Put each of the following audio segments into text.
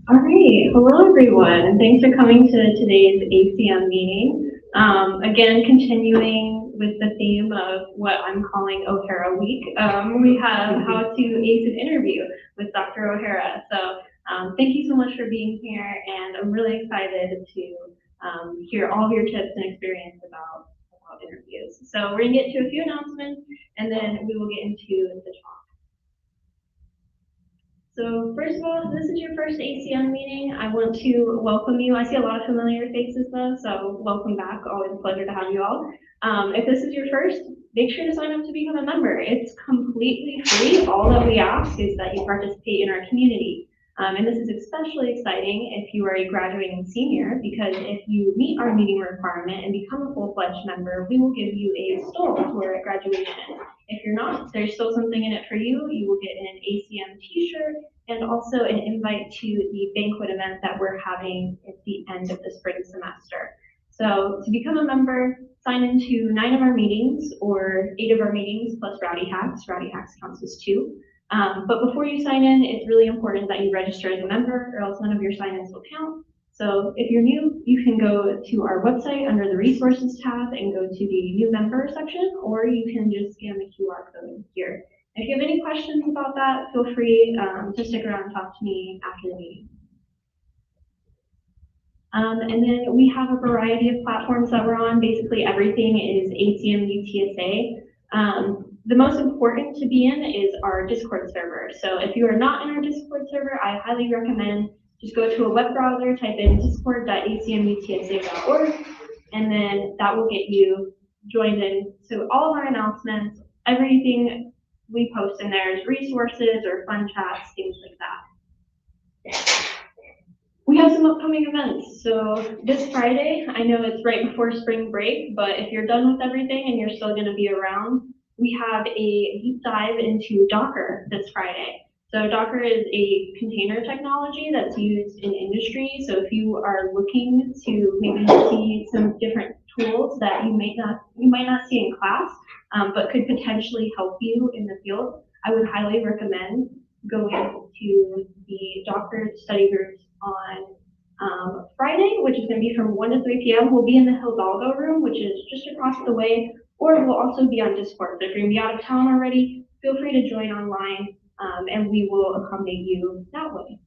All right, hello everyone, and thanks for coming to today's ACM meeting. Again, continuing with the theme of what I'm calling O'Hara Week, we have how to ace an interview with Dr. O'Hara. So thank you so much for being here, and I'm really excited to hear all of your tips and experience about interviews. So we're gonna get to a few announcements, and then we will get into the talk. So first of all, if this is your first ACM meeting, I want to welcome you. I see a lot of familiar faces though, so welcome back. Always a pleasure to have you all. If this is your first, make sure to sign up to become a member. It's completely free. All that we ask is that you participate in our community. And this is especially exciting if you are a graduating senior, because if you meet our meeting requirement and become a full-fledged member, we will give you a stole to wear at graduation. If you're not, there's still something in it for you. You will get an ACM t-shirt and also an invite to the banquet event that we're having at the end of the spring semester. So to become a member, sign into 9 of our meetings or 8 of our meetings plus Rowdy Hacks. Rowdy Hacks counts as 2. But before you sign in, it's really important that you register as a member, or else none of your sign-ins will count. So if you're new, you can go to our website under the resources tab and go to the new member section, or you can just scan the QR code here. If you have any questions about that, feel free to stick around and talk to me after the meeting. And then we have a variety of platforms that we're on. Basically everything is ACM-W TSA. The most important to be in is our Discord server. So if you are not in our Discord server, I highly recommend just go to a web browser, type in discord.acmutsa.org, and then that will get you joined in. So all of our announcements, everything we post in there is resources or fun chats, things like that. We have some upcoming events. So this Friday, I know it's right before spring break, but if you're done with everything and you're still going to be around, we have a deep dive into Docker this Friday. So Docker is a container technology that's used in industry. So if you are looking to maybe see some different tools that you might not see in class, but could potentially help you in the field, I would highly recommend going to the Docker study groups on Friday, which is going to be from 1 to 3 p.m. We'll be in the Hidalgo room, which is just across the way, or we'll also be on Discord. So if you're going to be out of town already, feel free to join online, and we will accommodate you that way.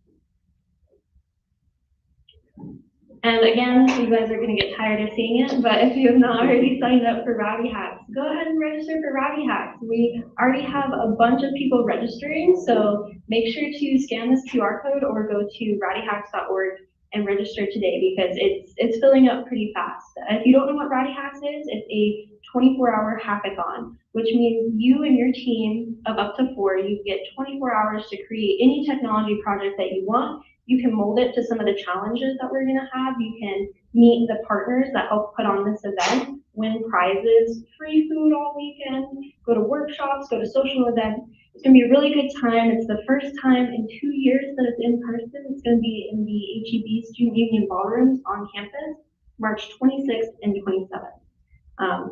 And again, you guys are going to get tired of seeing it, but if you have not already signed up for Rowdy Hacks, go ahead and register for Rowdy Hacks. We already have a bunch of people registering, so make sure to scan this QR code or go to rowdyhacks.org and register today, because it's filling up pretty fast. If you don't know what Rowdy Hacks is, it's a 24-hour hackathon, which means you and your team of up to 4, you get 24 hours to create any technology project that you want. You can mold it to some of the challenges that we're gonna have. You can meet the partners that help put on this event, win prizes, free food all weekend, go to workshops, go to social events. It's gonna be a really good time. It's the first time in 2 years that it's in person. It's gonna be in the HEB Student Union ballrooms on campus, March 26th and 27th.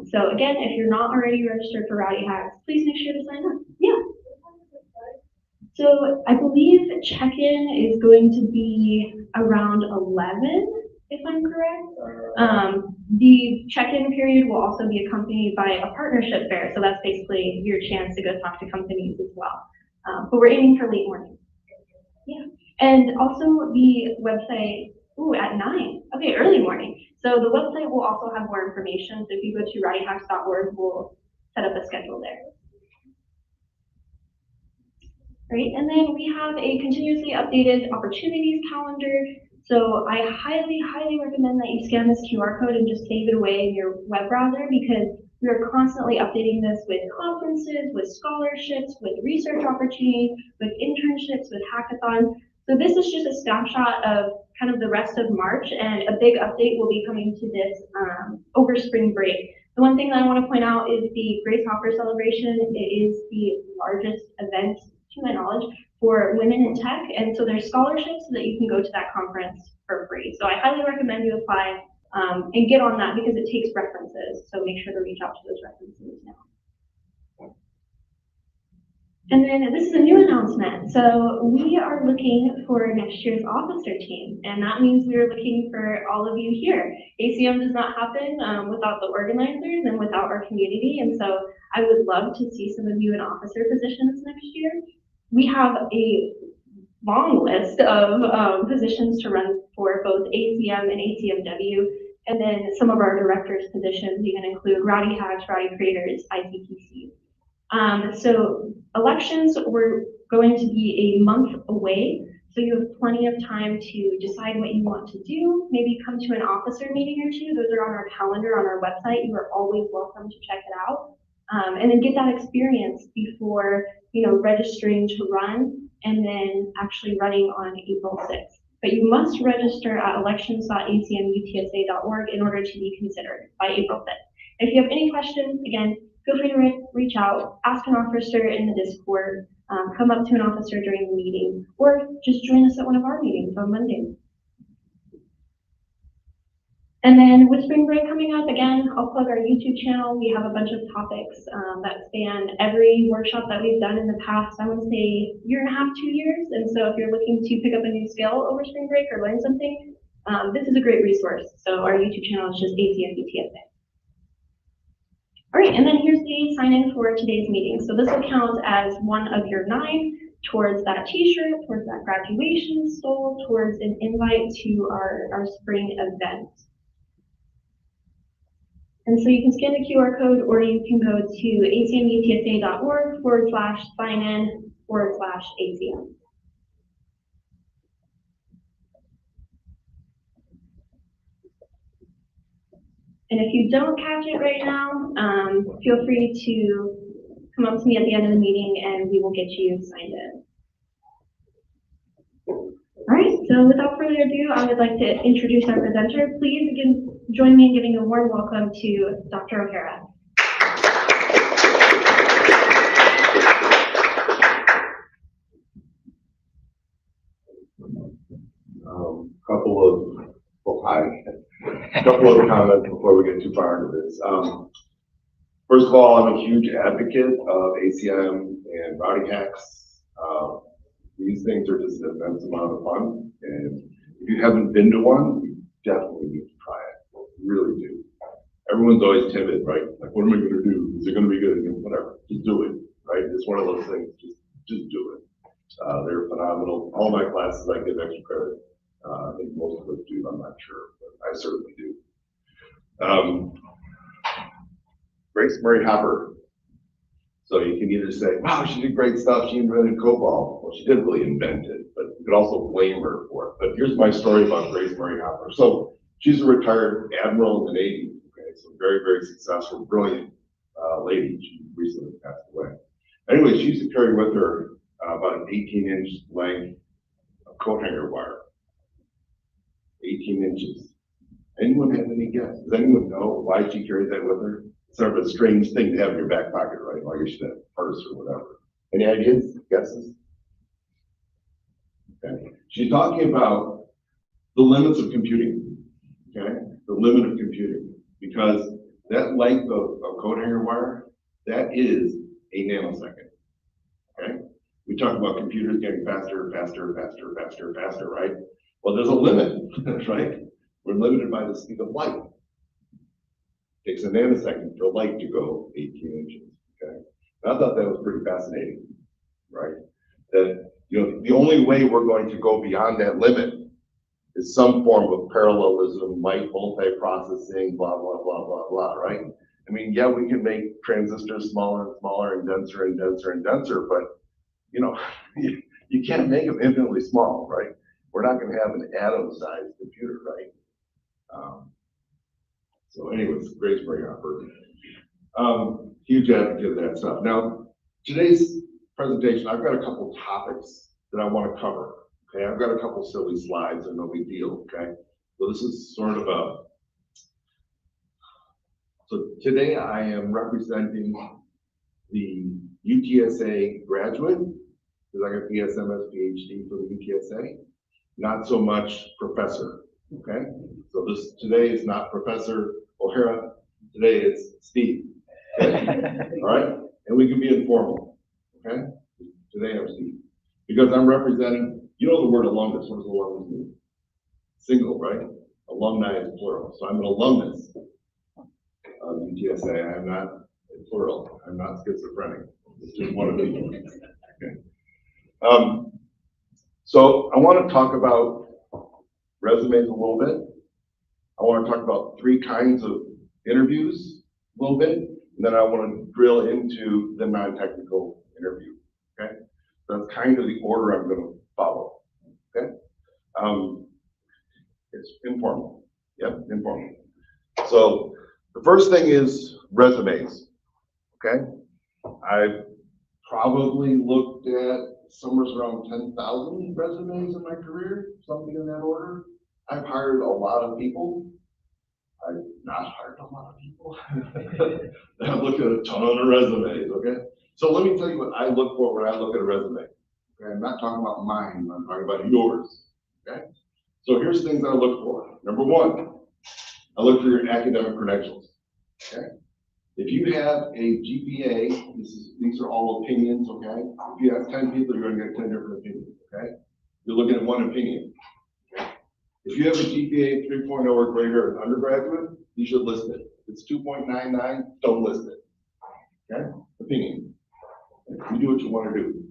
So again, if you're not already registered for Rowdy Hacks, please make sure to sign up. Yeah. So I believe check-in is going to be around 11, if I'm correct. The check-in period will also be accompanied by a partnership fair, so that's basically your chance to go talk to companies as well. But we're aiming for late morning. Yeah, and also the website, at 9. Okay, early morning. So the website will also have more information. So if you go to rowdyhacks.org, we'll set up a schedule there. Right, and then we have a continuously updated opportunities calendar. So I highly, highly recommend that you scan this QR code and just save it away in your web browser, because we are constantly updating this with conferences, with scholarships, with research opportunities, with internships, with hackathons. So this is just a snapshot of kind of the rest of March, and a big update will be coming to this over spring break. The one thing that I want to point out is the Grace Hopper celebration. It is the largest event, to my knowledge, for women in tech, and so there's scholarships so that you can go to that conference for free. So I highly recommend you apply and get on that, because it takes references, so make sure to reach out to those references now. And then this is a new announcement. So we are looking for next year's officer team, and that means we are looking for all of you here. ACM does not happen without the organizers and without our community, and so I would love to see some of you in officer positions next year. We have a long list of positions to run for both ACM and ACM-W, and then some of our directors' positions even include Rowdy Hacks, Rowdy Creators, ICPC. So elections were going to be a month away, so you have plenty of time to decide what you want to do. Maybe come to an officer meeting or two. Those are on our calendar on our website. You are always welcome to check it out. And then get that experience before, registering to run and then actually running on April 6th. But you must register at elections.acmutsa.org in order to be considered by April 5th. If you have any questions, again, feel free to reach out, ask an officer in the Discord, come up to an officer during the meeting, or just join us at one of our meetings on Monday. And then with spring break coming up, again, I'll plug our YouTube channel. We have a bunch of topics that span every workshop that we've done in the past, I would say 1.5 to 2 years. And so if you're looking to pick up a new skill over spring break or learn something, this is a great resource. So our YouTube channel is just ACM-WTSA. All right, and then here's the sign-in for today's meeting. So this will count as one of your 9 towards that t-shirt, towards that graduation stole, towards an invite to our spring event. And so you can scan the QR code, or you can go to acmutsa.org/sign-in/ACM. And if you don't catch it right now, feel free to come up to me at the end of the meeting and we will get you signed in. All right, so without further ado, I would like to introduce our presenter. Please join me in giving a warm welcome to Dr. O'Hara. A couple of comments before we get too far into this. First of all, I'm a huge advocate of ACM and Rowdy Hacks. These things are just an immense amount of fun, and if you haven't been to one, you definitely need to try it. You really do. Everyone's always timid, right? Like, what am I going to do? Is it going to be good? Whatever, just do it, right? It's one of those things. Just do it. They're phenomenal. All my classes, I give extra credit. I think most of us do. I'm not sure, but I certainly do. Grace Murray Hopper. So you can either say, wow, she did great stuff, she invented COBOL. Well, she didn't really invent it, but you could also blame her for it. But here's my story about Grace Murray Hopper. So she's a retired admiral in the Navy. Okay? So very, very successful, brilliant lady. She recently passed away. Anyway, she used to carry with her about an 18-inch length of coat hanger wire. 18 inches. Anyone have any guess? Does anyone know why she carried that with her? It's sort of a strange thing to have in your back pocket, right? Like you should have a purse or whatever. Any ideas? Guesses? Okay. She's talking about the limits of computing. Okay? The limit of computing. Because that length of coat hanger wire, that is a nanosecond. Okay? We talk about computers getting faster, faster, faster, faster, faster, right? Well, there's a limit, right? We're limited by the speed of light. It takes a nanosecond for light to go 18 inches, okay? And I thought that was pretty fascinating, right? That, you know, the only way we're going to go beyond that limit is some form of parallelism, multi-processing, blah, blah, blah, blah, blah, right? I mean, yeah, we can make transistors smaller and smaller and denser and denser and denser, but, you know, you can't make them infinitely small, right? We're not going to have an atom-sized computer, right? So anyways, great spring offer. Huge advocate of that stuff. Now, today's presentation, I've got a couple topics that I want to cover. Okay, I've got a couple silly slides and no big deal. Okay, so this is sort of a. So today I am representing the UTSA graduate because I got BSMS PhD from the UTSA. Not so much professor. Okay, so this today is not Professor O'Hara. Today it's Steve. Okay? All right, and we can be informal. Okay, today I'm Steve because I'm representing. You know the word alumnus. What does alumnus mean? Single, right? Alumni is plural. So I'm an alumnus of UTSA. I am not in plural. I'm not schizophrenic. It's just one of these. Okay. So I want to talk about resumes a little bit. I want to talk about 3 kinds of interviews a little bit, and then I want to drill into the non-technical interview. Okay, so that's kind of the order I'm going to follow. Okay, it's informal. Yep, informal. So the first thing is resumes. Okay, I've probably looked at somewhere around 10,000 resumes in my career, something in that order. I've hired a lot of people. I've not hired a lot of people. I've looked at a ton of resumes, okay? So let me tell you what I look for when I look at a resume. Okay? I'm not talking about mine, I'm talking about yours, okay? So here's things I look for. Number 1, I look for your academic credentials, okay? If you have a GPA, these are all opinions, okay? If you have 10 people, you're gonna get 10 different opinions, okay? You're looking at one opinion. Okay? If you have a GPA 3.0 or greater as undergraduate, you should list it. If it's 2.99, don't list it, okay? Opinion. You do what you wanna do.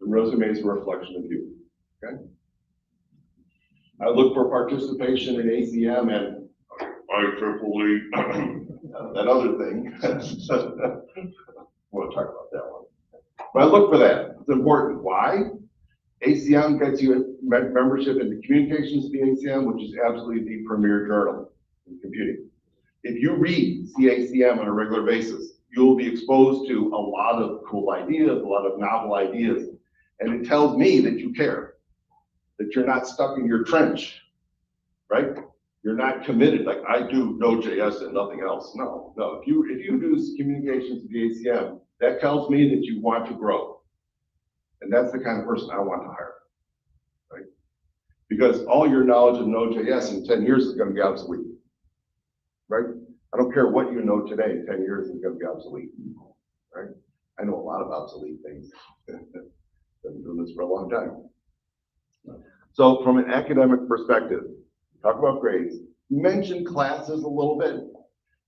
The resume is a reflection of you, okay? I look for participation in ACM and IEEE. That other thing. I want to talk about that one. But I look for that. It's important. Why? ACM gets you membership in the Communications of the ACM, which is absolutely the premier journal in computing. If you read CACM on a regular basis, you'll be exposed to a lot of cool ideas, a lot of novel ideas. And it tells me that you care, that you're not stuck in your trench, right? You're not committed, like I do Node.js and nothing else. No. If you do communications with the ACM, that tells me that you want to grow. And that's the kind of person I want to hire, right? Because all your knowledge of Node.js in 10 years is going to be obsolete, right? I don't care what you know today, 10 years is going to be obsolete, right? I know a lot of obsolete things. I've been doing this for a long time. So from an academic perspective, talk about grades. Mention classes a little bit,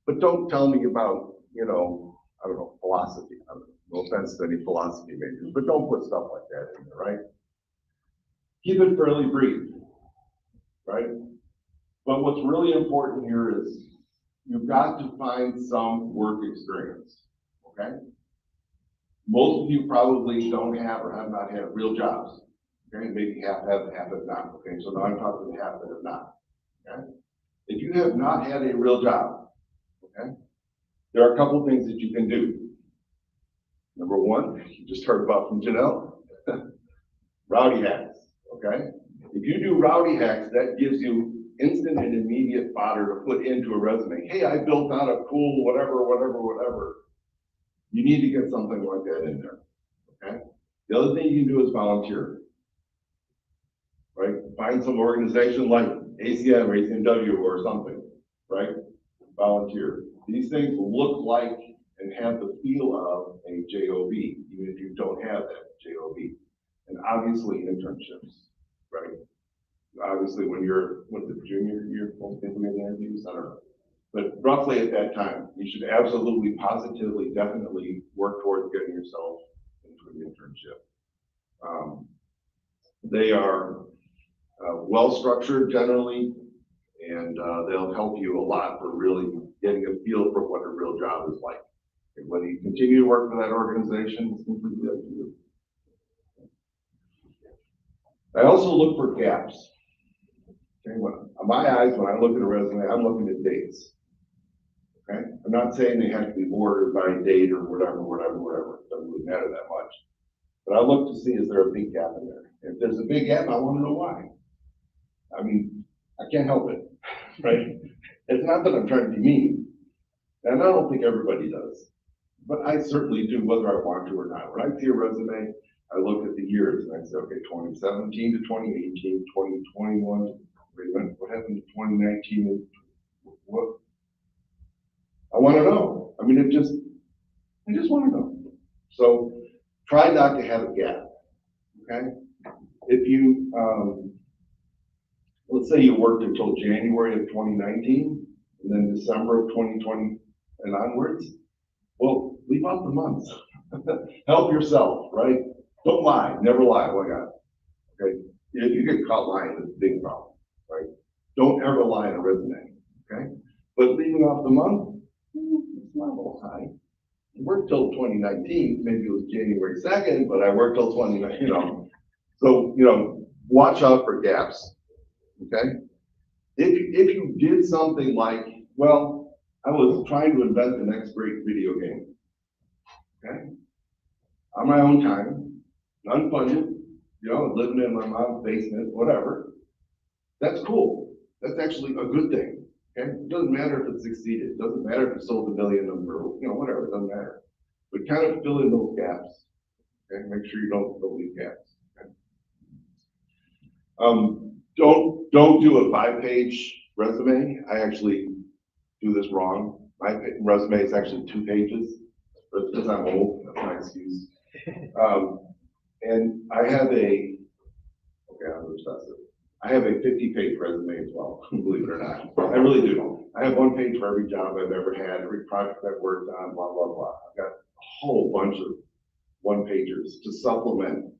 but don't tell me about, you know, I don't know, philosophy. I don't know, no offense to any philosophy majors, but don't put stuff like that in there, right? Keep it fairly brief, right? But what's really important here is you've got to find some work experience, okay? Most of you probably don't have or have not had real jobs, okay? Maybe half have not, okay? So now I'm talking to half that have not. Okay? If you have not had a real job, okay? There are a couple things that you can do. Number one, you just heard about from Janelle, rowdy hacks, okay? If you do rowdy hacks, that gives you instant and immediate fodder to put into a resume. Hey, I built out a cool whatever. You need to get something like that in there, okay? The other thing you can do is volunteer, right? Find some organization like ACM or ACM-W or something, right? Volunteer. These things look like and have the feel of a JOB, even if you don't have that JOB. And obviously internships, right? Obviously when you're, what's it, junior year, most people get interviews, I don't know. But roughly at that time, you should absolutely, positively, definitely work towards getting yourself into an internship. They are well-structured generally, and they'll help you a lot for really getting a feel for what a real job is like. And whether you continue to work for that organization, it's completely up to you. I also look for gaps. Okay, on my eyes, when I look at a resume, I'm looking at dates. Okay, I'm not saying they have to be ordered by date or whatever. It doesn't really matter that much. But I look to see, is there a big gap in there? If there's a big gap, I want to know why. I mean, I can't help it, right? It's not that I'm trying to be mean, and I don't think everybody does, but I certainly do, whether I want to or not. When I see a resume, I look at the years and I say, okay, 2017 to 2018, 2021, wait a minute, what happened to 2019? What? I want to know. I mean, I just want to know. So try not to have a gap, okay? If you, let's say you worked until January of 2019, and then December of 2020 and onwards, well, leave out the months. Help yourself, right? Don't lie, never lie, oh my God, okay? If you get caught lying, it's a big problem, right? Don't ever lie in a resume, okay? But leaving off the month, it's not a little high. I worked till 2019, maybe it was January 2nd, but I worked till 2019, you know. So, you know, watch out for gaps, okay? If you did something like, well, I was trying to invent the next great video game, okay? On my own time, unfunded, you know, living in my mom's basement, whatever. That's cool. That's actually a good thing. Okay, it doesn't matter if it succeeded. It doesn't matter if it sold 1 million of them or, you know, whatever, it doesn't matter. But kind of fill in those gaps. Okay, make sure you don't leave gaps. Okay? Don't do a 5-page resume. I actually do this wrong. My resume is actually 2 pages, but it's because I'm old. That's my excuse. And I have I'm obsessive. I have a 50-page resume as well, believe it or not. I really do. I have 1 page for every job I've ever had, every project I've worked on, blah, blah, blah. I've got a whole bunch of 1-pagers to supplement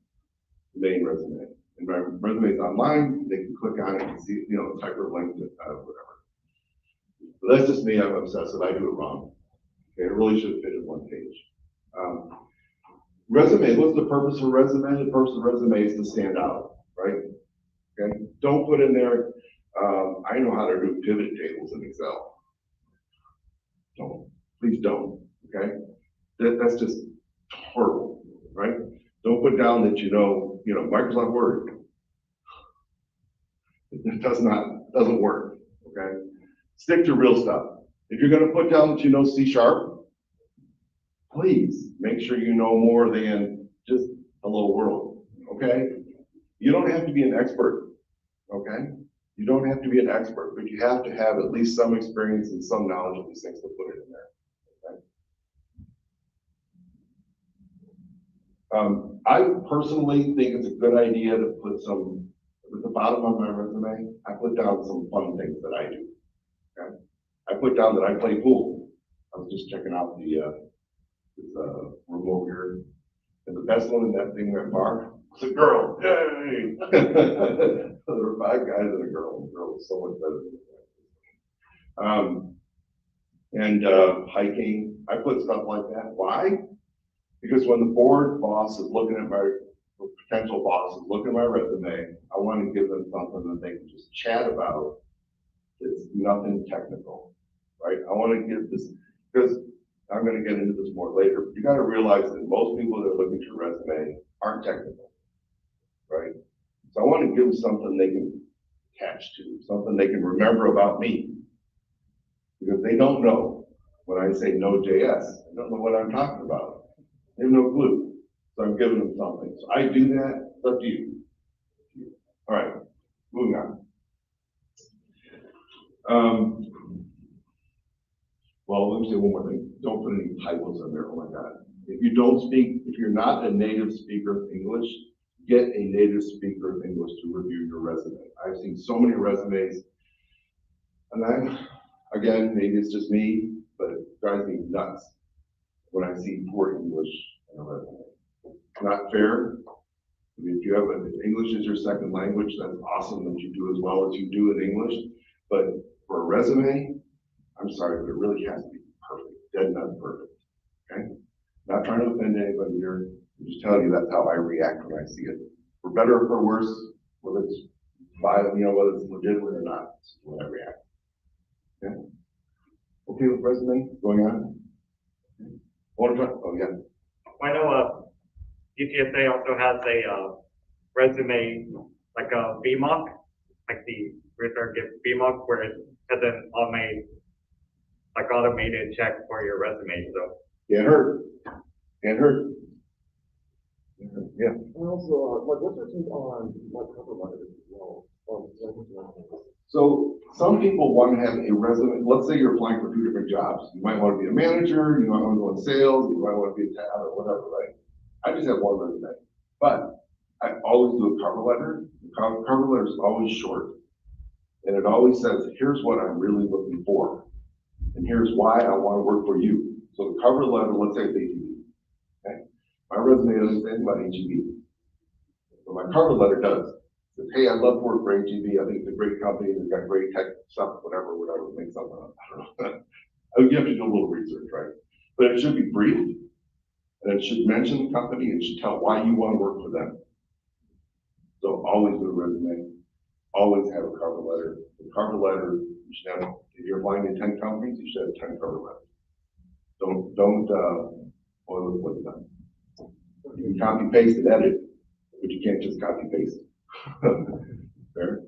the main resume. And my resume is online, they can click on it and see, you know, type or link to whatever. But that's just me, I'm obsessive, I do it wrong. Okay, it really should fit in 1 page. Resume, what's the purpose of a resume? The purpose of a resume is to stand out, right? Okay, don't put in there, I know how to do pivot tables in Excel. Don't, please don't, okay? That's just horrible, right? Don't put down that you know Microsoft Word. It doesn't work, okay? Stick to real stuff. If you're gonna put down that you know C#, please make sure you know more than just hello world, okay? You don't have to be an expert, okay? You don't have to be an expert, but you have to have at least some experience and some knowledge of these things to put it in there, okay? I personally think it's a good idea to put some, at the bottom of my resume, I put down some fun things that I do, okay? I put down that I play pool. I was just checking out this remote here, and the best one in that bar was a girl. Yay! There were 5 guys and a girl. The girl was so much better than that. Hiking, I put stuff like that. Why? Because when the board boss is looking at my potential boss is looking at my resume, I want to give them something that they can just chat about. It's nothing technical. right? I want to give this, because I'm going to get into this more later. You got to realize that most people that look at your resume aren't technical, right? So I want to give them something they can attach to, something they can remember about me. Because they don't know when I say Node.js, they don't know what I'm talking about. They have no clue. So I'm giving them something. So I do that, it's up to you. All right, moving on. Well, let me say one more thing. Don't put any typos in there, oh my God. If you're not a native speaker of English, get a native speaker of English to review your resume. I've seen so many resumes, and again, maybe it's just me, but it drives me nuts when I see poor English in a resume. It's not fair. I mean, if English is your second language, that's awesome that you do as well as you do in English. But for a resume, I'm sorry, but it really has to be perfect, dead nut perfect. Okay? Not trying to offend anybody here. I'm just telling you that's how I react when I see it. For better or for worse, whether it's legitimate or not, this is when I react. Okay? Okay with resume? Going on? Oh yeah. I know UTSA also has a resume, like a VMOC, like the research VMOC, where it has an automated check for your resume. So Can't hurt. Can't hurt. Yeah. And also, what's your take on cover letters as well? So some people want to have a resume. Let's say you're applying for 2 different jobs. You might want to be a manager, you might want to go in sales, you might want to be a talent or whatever, right? I just have one resume. But I always do a cover letter. The cover letter is always short. And it always says, here's what I'm really looking for. And here's why I want to work for you. So the cover letter, let's say it's HEB. Okay? My resume doesn't say anything about HEB. But my cover letter does. It says, hey, I love to work for HEB. I think it's a great company. They've got great tech stuff, whatever, make something up. I don't know. You have to do a little research, right? But it should be brief. And it should mention the company. It should tell why you want to work for them. So always do a resume. Always have a cover letter. The cover letter, you should have, if you're applying to 10 companies, you should have 10 cover letters. Don't boil the place down. You can copy paste and edit, but you can't just copy paste. Fair?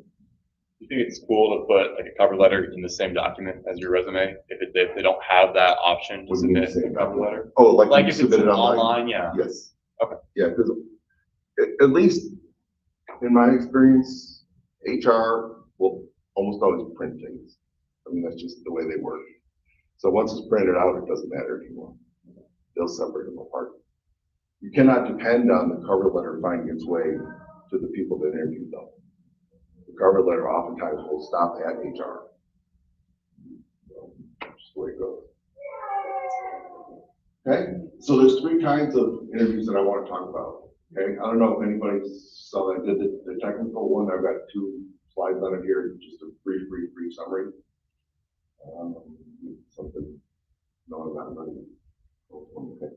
You think it's cool to put like a cover letter in the same document as your resume if they don't have that option to submit a cover letter? Oh, like if it's online, yeah. Yes. Okay. Yeah, because at least in my experience, HR will almost always print things. I mean, that's just the way they work. So once it's printed out, it doesn't matter anymore. They'll separate them apart. You cannot depend on the cover letter finding its way to the people that interviewed them. The cover letter oftentimes will stop at HR. So, just the way it goes. Okay, so there's 3 kinds of interviews that I want to talk about. Okay, I don't know if anybody saw that I did the technical one. I've got 2 slides on it here, just a brief summary. Something. No, I'm not running. Okay.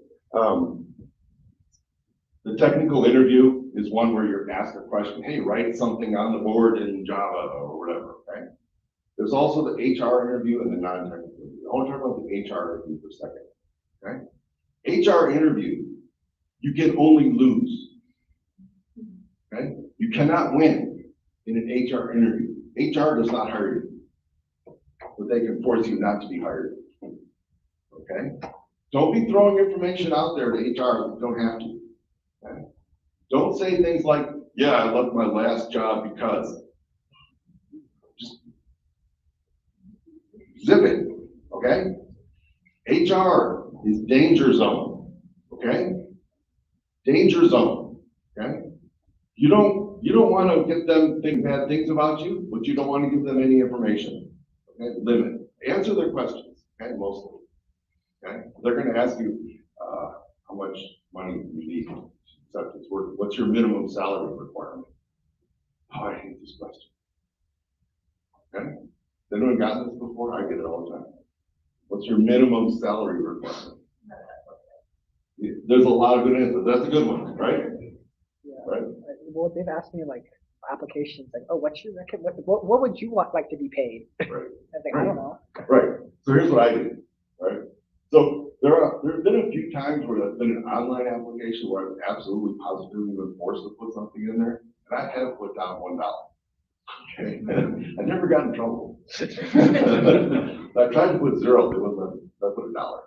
The technical interview is one where you're asked a question. Hey, write something on the board in Java or whatever. Okay. There's also the HR interview and the non-technical interview. I want to talk about the HR interview for a second. Okay. HR interview, you can only lose. Okay. You cannot win in an HR interview. HR does not hire you, but they can force you not to be hired. Okay. Don't be throwing information out there to HR if you don't have to. Okay? Don't say things like, yeah, I left my last job because. Just zip it, okay? HR is danger zone, okay? Danger zone, okay? You don't want to get them think bad things about you, but you don't want to give them any information. Okay, limit. Answer their questions, okay, mostly. Okay, they're going to ask you how much money you need to accept this work. What's your minimum salary requirement? Oh, I hate this question. Okay, has anyone gotten this before? I get it all the time. What's your minimum salary requirement? There's a lot of good answers. That's a good one, right? Yeah. Right. well, they've asked me like applications, like, oh, what's your what would you want like to be paid? Right. I think, I don't know. Right, so here's what I did, right? So there's been a few times where there's been an online application where I've absolutely positively been forced to put something in there, and I had to put down $1. Okay, I never got in trouble. I tried to put 0, they wouldn't let me, I put $1.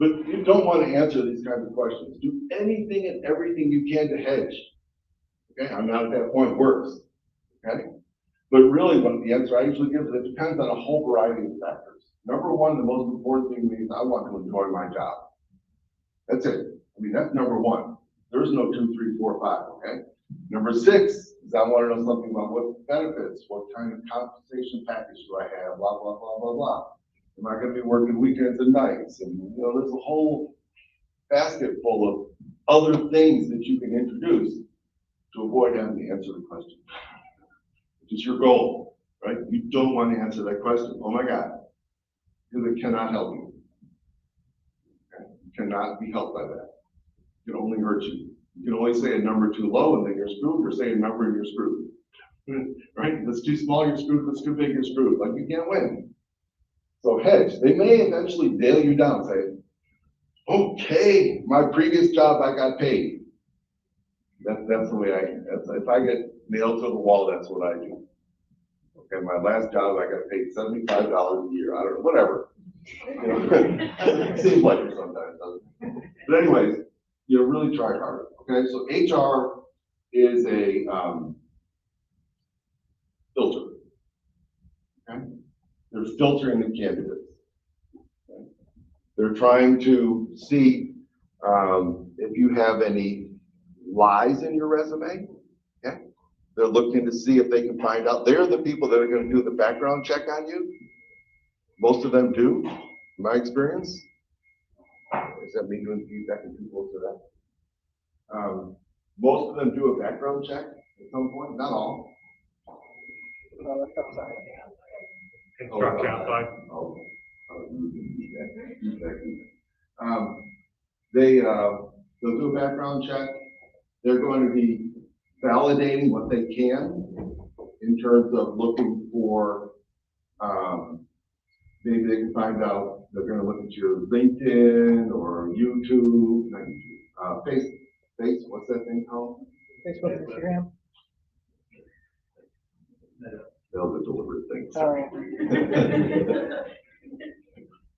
But you don't want to answer these kinds of questions. Do anything and everything you can to hedge. Okay, I'm not at that point worse. Okay, but really what the answer I usually give is it depends on a whole variety of factors. Number one, the most important thing to me is I want to enjoy my job. That's it. I mean, that's number one. There's no 2, 3, 4, 5, okay? Number 6 is I want to know something about what benefits, what kind of compensation package do I have, blah, blah, blah, blah, blah. Am I going to be working weekends and nights? And, you know, there's a whole basket full of other things that you can introduce to avoid having to answer the question, which is your goal, right? You don't want to answer that question. Oh my God, because it cannot help you. Okay? You cannot be helped by that. It can only hurt you. You can only say a number too low and then you're screwed, or say a number and you're screwed. Right? If it's too small, you're screwed. If it's too big, you're screwed. Like you can't win. So hedge, they may eventually nail you down, say, okay, my previous job I got paid. That's the way if I get nailed to the wall, that's what I do. Okay, my last job I got paid $75 a year. I don't know, whatever. You know, it seems like it sometimes, doesn't it? But anyways, you know, really try hard. Okay, so HR is a filter. Okay, they're filtering the candidates. Okay? They're trying to see if you have any lies in your resume. Okay, they're looking to see if they can find out. They're the people that are going to do the background check on you. Most of them do, in my experience. Is that me doing feedback and people to that? Most of them do a background check at some point, not all. Well, that's outside. Construction outside. Oh, they'll do a background check. They're going to be validating what they can in terms of looking for, maybe they can find out, they're going to look at your LinkedIn or YouTube, not YouTube, Face, what's that thing called? Facebook and Instagram. They're the deliberate things. Oh, yeah.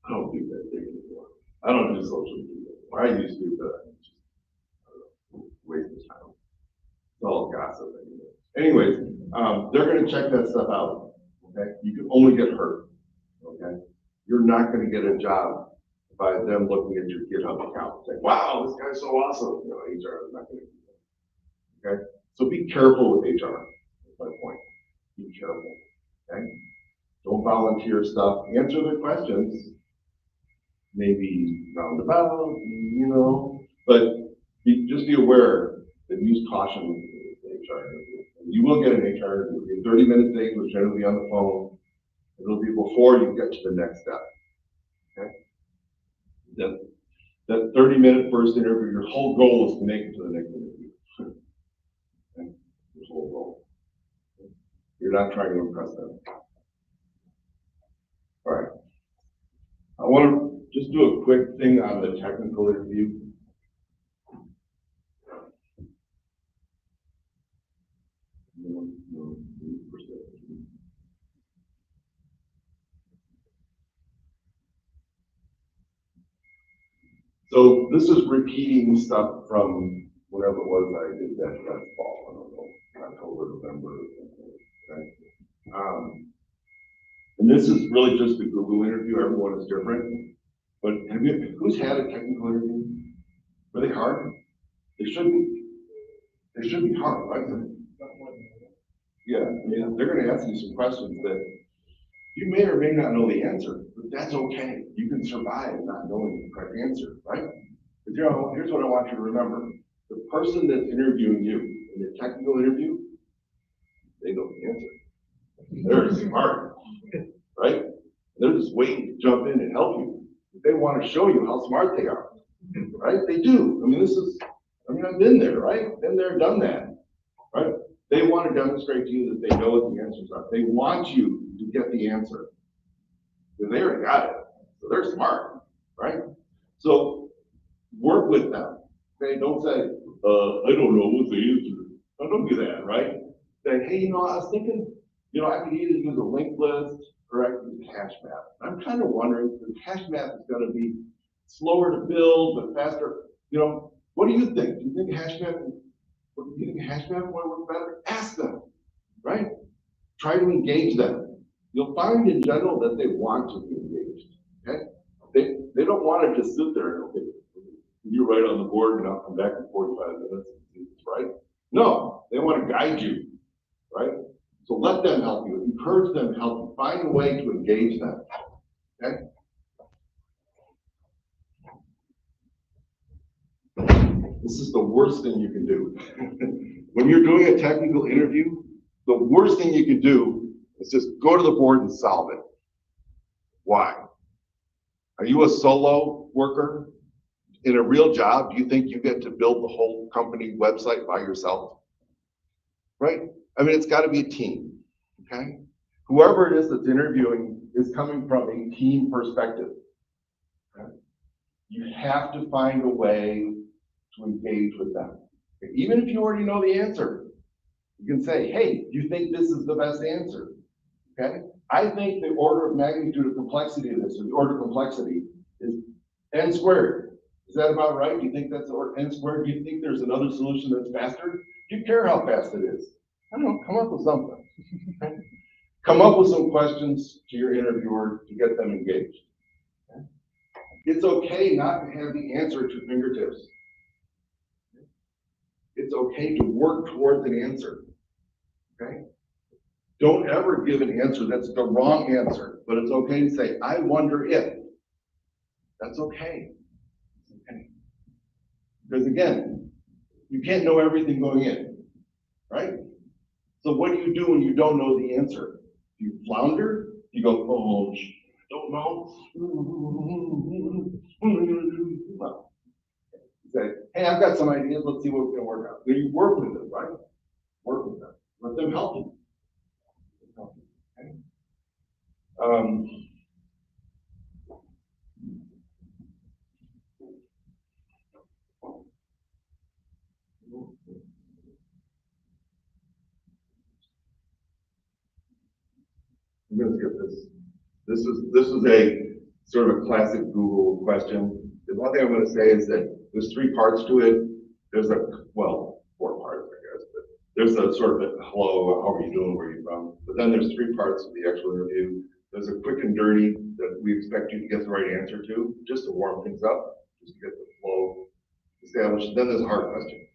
I don't do that thing anymore. I don't do social media. I used to, but I just waste of time. It's all gossip anyway. Anyways, they're going to check that stuff out. Okay, you can only get hurt. Okay, you're not going to get a job by them looking at your GitHub account and saying, "Wow, this guy's so awesome." You know, HR is not going to do that. Okay, so be careful with HR. That's my point. Be careful. Okay, don't volunteer stuff. Answer their questions. Maybe roundabout, you know, but just be aware that use caution with HR. You will get an HR interview. 30 minutes to English, generally on the phone. It'll be before you get to the next step. Okay? That 30-minute first interview, your whole goal is to make it to the next interview. Okay? Your whole goal. You're not trying to impress them. All right. I want to just do a quick thing on the technical interview. So this is repeating stuff from whatever it was I did that fall. I don't know, October, November, right? And this is really just the Google interview. Everyone is different. But who's had a technical interview? Were they hard? They should be. They should be hard, right? Yeah, I mean, they're going to ask you some questions that you may or may not know the answer, but that's okay. You can survive not knowing the correct answer, right? But you know, here's what I want you to remember. The person that's interviewing you in the technical interview, they know the answer. They're smart, right? They're just waiting to jump in and help you. They want to show you how smart they are, right? They do. I mean, this is I mean, I've been there, right? Been there, done that, right? They want to demonstrate to you that they know what the answers are. They want you to get the answer. Because they already got it. So they're smart, right? So work with them. Okay, don't say, I don't know what's the answer. No, don't do that, right? Say, hey, I was thinking, I could either use a linked list or I could use a hash map. I'm kind of wondering if the hash map is going to be slower to build but faster. What do you think? Do you think a hash map? Do you think a hash map would work better? Ask them, right? Try to engage them. You'll find in general that they want to be engaged. Okay? They don't want to just sit there and okay, you write on the board and I'll come back in 45 minutes and see if it's right. No, they want to guide you, right? So let them help you, encourage them to help you, find a way to engage them. Okay? This is the worst thing you can do. When you're doing a technical interview, the worst thing you can do is just go to the board and solve it. Why? Are you a solo worker? In a real job, do you think you get to build the whole company website by yourself? Right? I mean, it's got to be a team, okay? Whoever it is that's interviewing is coming from a team perspective. Okay? You have to find a way to engage with them. Okay? Even if you already know the answer, you can say, hey, do you think this is the best answer? Okay? I think the order of magnitude of complexity of this, or the order of complexity, is n squared. Is that about right? Do you think that's n squared? Do you think there's another solution that's faster? Do you care how fast it is? I don't know, come up with something. Okay? Come up with some questions to your interviewer to get them engaged. Okay? It's okay not to have the answer at your fingertips. It's okay to work towards an answer. Okay? Don't ever give an answer that's the wrong answer, but it's okay to say, I wonder if. That's okay. Okay. Because again, you can't know everything going in, right? So what do you do when you don't know the answer? Do you flounder? You go, oh, don't know. Well, you say, hey, I've got some ideas. Let's see what we can work out. Then you work with them, right? Work with them. Let them help you. Okay. I'm going to skip this. This is a sort of a classic Google question. The one thing I'm going to say is that there's 3 parts to it. There's 4 parts, I guess, but there's a sort of a hello, how are you doing, where are you from? But then there's 3 parts of the actual interview. There's a quick and dirty that we expect you to get the right answer to, just to warm things up, just to get the flow established. Then there's a hard question.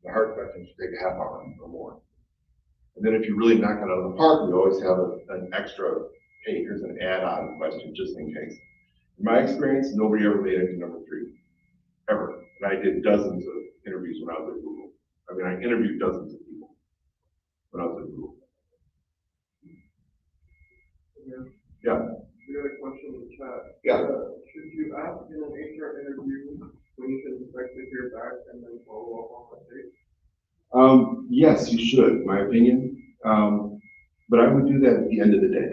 The hard question should take a half hour or more. And then if you really knock it out of the park, we always have an extra, hey, here's an add-on question just in case. In my experience, nobody ever made it to number 3, ever. And I did dozens of interviews when I was at Google. I mean, I interviewed dozens of people when I was at Google. Yeah. We got a question in the chat. Yeah. Should you ask in an HR interview when you can expect to hear back and then follow up on that date? Yes, you should, in my opinion. But I would do that at the end of the day.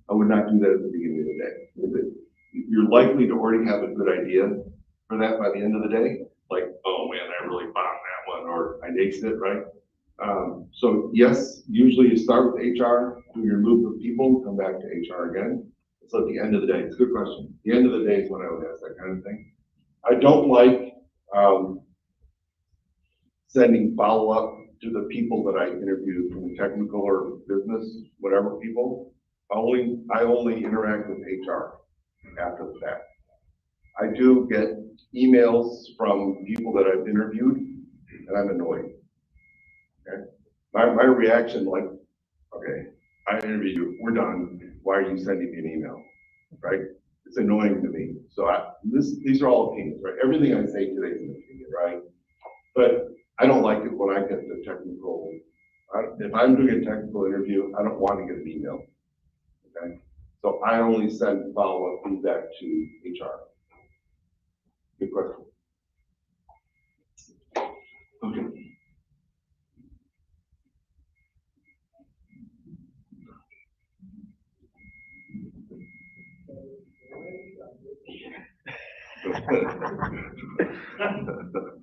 I would not do that at the beginning of the day. You're likely to already have a good idea for that by the end of the day. Like, oh man, I really bombed that one, or I aced it, right? So yes, usually you start with HR, do your loop of people, come back to HR again. So at the end of the day, it's a good question. The end of the day is when I would ask that kind of thing. I don't like sending follow-up to the people that I interviewed from the technical or business, whatever people. I only interact with HR after the fact. I do get emails from people that I've interviewed, and I'm annoyed. Okay, my reaction, like, okay, I interviewed you, we're done. Why are you sending me an email? Right? It's annoying to me. So these are all opinions, right? Everything I say today is an opinion, right? But I don't like it when I get the technical. If I'm doing a technical interview, I don't want to get an email. Okay, so I only send follow-up feedback to HR. Good question. Okay.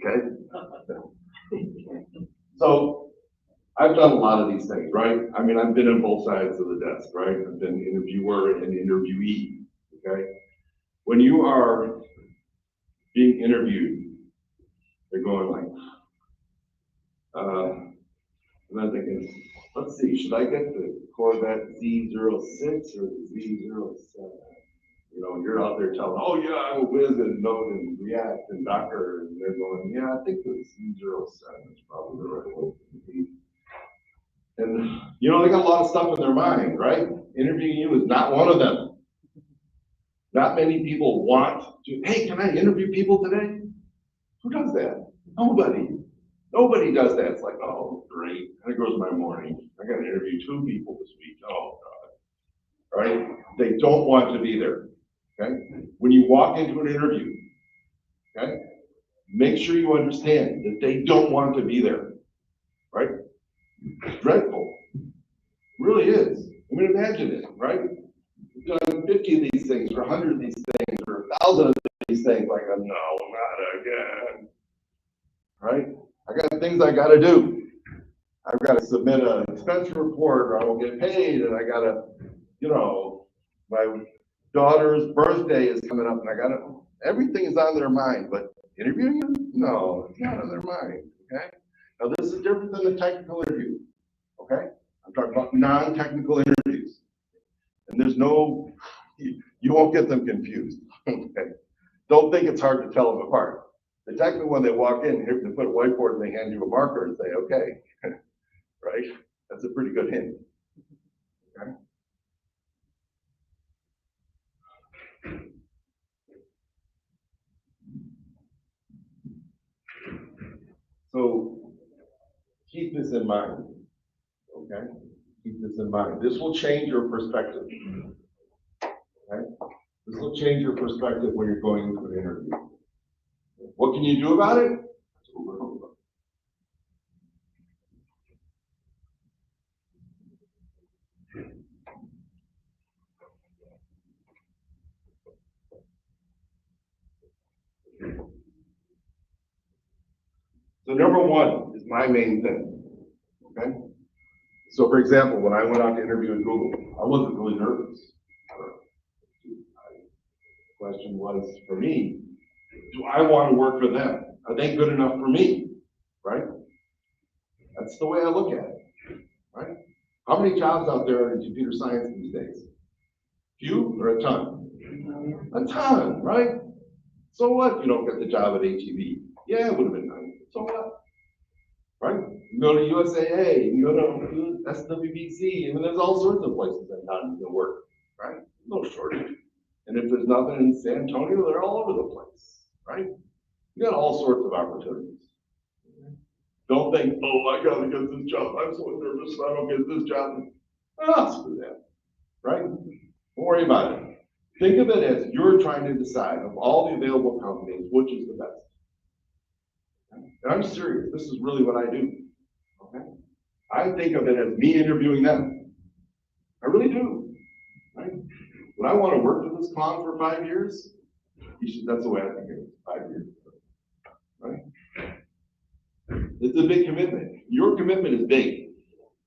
Okay. So I've done a lot of these things, right? I mean, I've been on both sides of the desk, right? I've been interviewer and interviewee, okay? When you are being interviewed, they're going like, and I'm thinking, let's see, should I get the Corvette Z06 or the Z07? You know, you're out there telling, oh yeah, I'm a whiz and Node and React and Docker, and they're going, yeah, I think the Z07 is probably the right one to be. And, you know, they got a lot of stuff in their mind, right? Interviewing you is not one of them. Not many people want to, hey, can I interview people today? Who does that? Nobody. Nobody does that. It's like, oh, great. There goes my morning. I got to interview 2 people this week. Oh, God. Right? They don't want to be there. Okay? When you walk into an interview, okay, make sure you understand that they don't want to be there. Right? It's dreadful. It really is. I mean, imagine it, right? You've done 50 of these things, or 100 of these things, or 1,000 of these things, like, no, not again. Right? I got things I got to do. I've got to submit an expense report or I won't get paid, and I got to, you know, my daughter's birthday is coming up and I got to, everything is on their mind, but interviewing you? No, it's not on their mind, okay? Now this is different than the technical interview, okay? I'm talking about non-technical interviews. And there's no, you won't get them confused, okay? Don't think it's hard to tell them apart. The technical one, they walk in, here, they put a whiteboard and they hand you a marker and say, okay, right? That's a pretty good hint. Okay. So keep this in mind, okay? Keep this in mind. This will change your perspective, okay? This will change your perspective when you're going into an interview. What can you do about it? So number one is my main thing, okay? So for example, when I went out to interview at Google, I wasn't really nervous. The question was for me, do I want to work for them? Are they good enough for me, right? That's the way I look at it, right? How many jobs out there are in computer science these days? Few or a ton? A ton, right? So what? You don't get the job at HEB. Yeah, it would have been nice. So what? Right? You go to USAA, you go to SWBC, I mean, there's all sorts of places in town you can work, right? No shortage. And if there's nothing in San Antonio, they're all over the place, right? You got all sorts of opportunities. Don't think, oh, I gotta get this job. I'm so nervous if I don't get this job. Ah, screw that, right? Don't worry about it. Think of it as you're trying to decide of all the available companies, which is the best. And I'm serious, this is really what I do, okay? I think of it as me interviewing them. I really do, right? When I want to work with this clown for 5 years, that's the way I think of it, 5 years, right? It's a big commitment. Your commitment is big.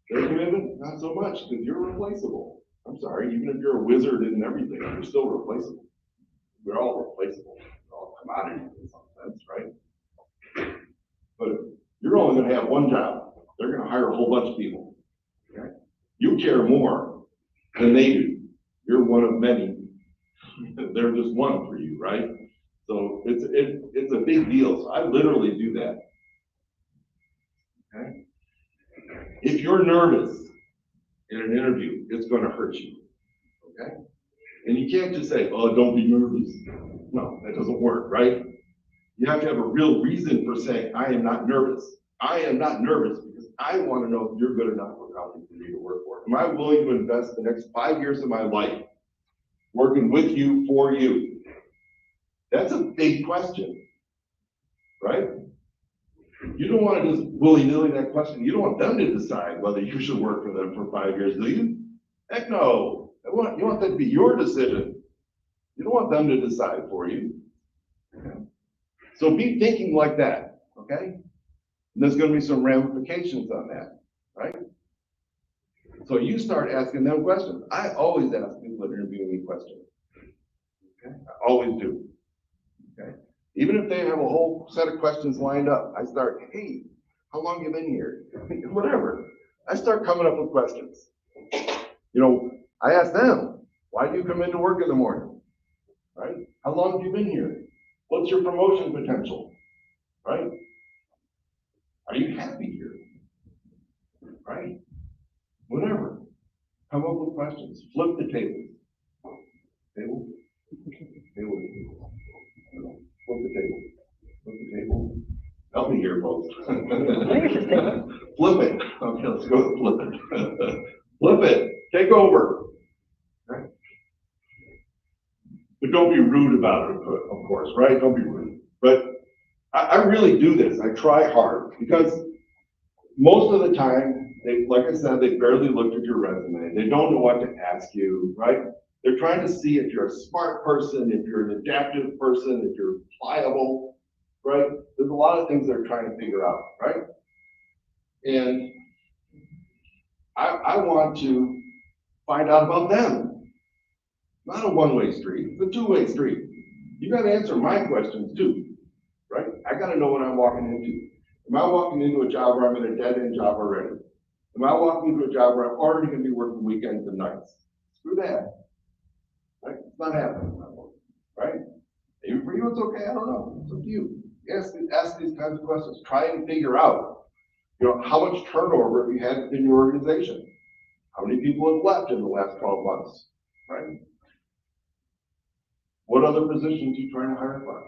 Their commitment, not so much, because you're replaceable. I'm sorry, even if you're a wizard and everything, you're still replaceable. We're all replaceable. We're all commodities in some sense, right? But you're only going to have one job. They're going to hire a whole bunch of people. Okay? You care more than they do. You're one of many. They're just one for you, right? So it's a big deal. So I literally do that. Okay? If you're nervous in an interview, it's going to hurt you. Okay? And you can't just say, oh, don't be nervous. No, that doesn't work, right? You have to have a real reason for saying, I am not nervous. I am not nervous because I want to know if you're good enough for a company for me to work for. Am I willing to invest the next 5 years of my life working with you, for you? That's a big question, right? You don't want to just willy-nilly that question. You don't want them to decide whether you should work for them for 5 years, do you? Heck no. You want that to be your decision. You don't want them to decide for you. So be thinking like that, okay? And there's going to be some ramifications on that, right? So you start asking them questions. I always ask people that interview me questions. Okay? I always do. Okay? Even if they have a whole set of questions lined up, I start, hey, how long you been here? Whatever. I start coming up with questions. You know, I ask them, why do you come into work in the morning? Right? How long have you been here? What's your promotion potential? Right? Are you happy here? Right? Whatever. Come up with questions. Flip the table. Table? Table. Flip the table. Flip the table. Help me here, folks. Flip it. Okay, let's go flip it. Flip it. Take over. Right? But don't be rude about it, of course, right? Don't be rude. But I really do this. I try hard because most of the time, like I said, they barely looked at your resume. They don't know what to ask you, right? They're trying to see if you're a smart person, if you're an adaptive person, if you're pliable, right? There's a lot of things they're trying to figure out, right? And I want to find out about them. Not a one-way street, it's a two-way street. You got to answer my questions too, right? I got to know what I'm walking into. Am I walking into a job where I'm in a dead-end job already? Am I walking into a job where I'm already going to be working weekends and nights? Screw that. Right? It's not happening, right? Maybe for you it's okay, I don't know. It's up to you. Ask these kinds of questions. Try and figure out, you know, how much turnover have you had in your organization? How many people have left in the last 12 months, right? What other positions are you trying to hire for?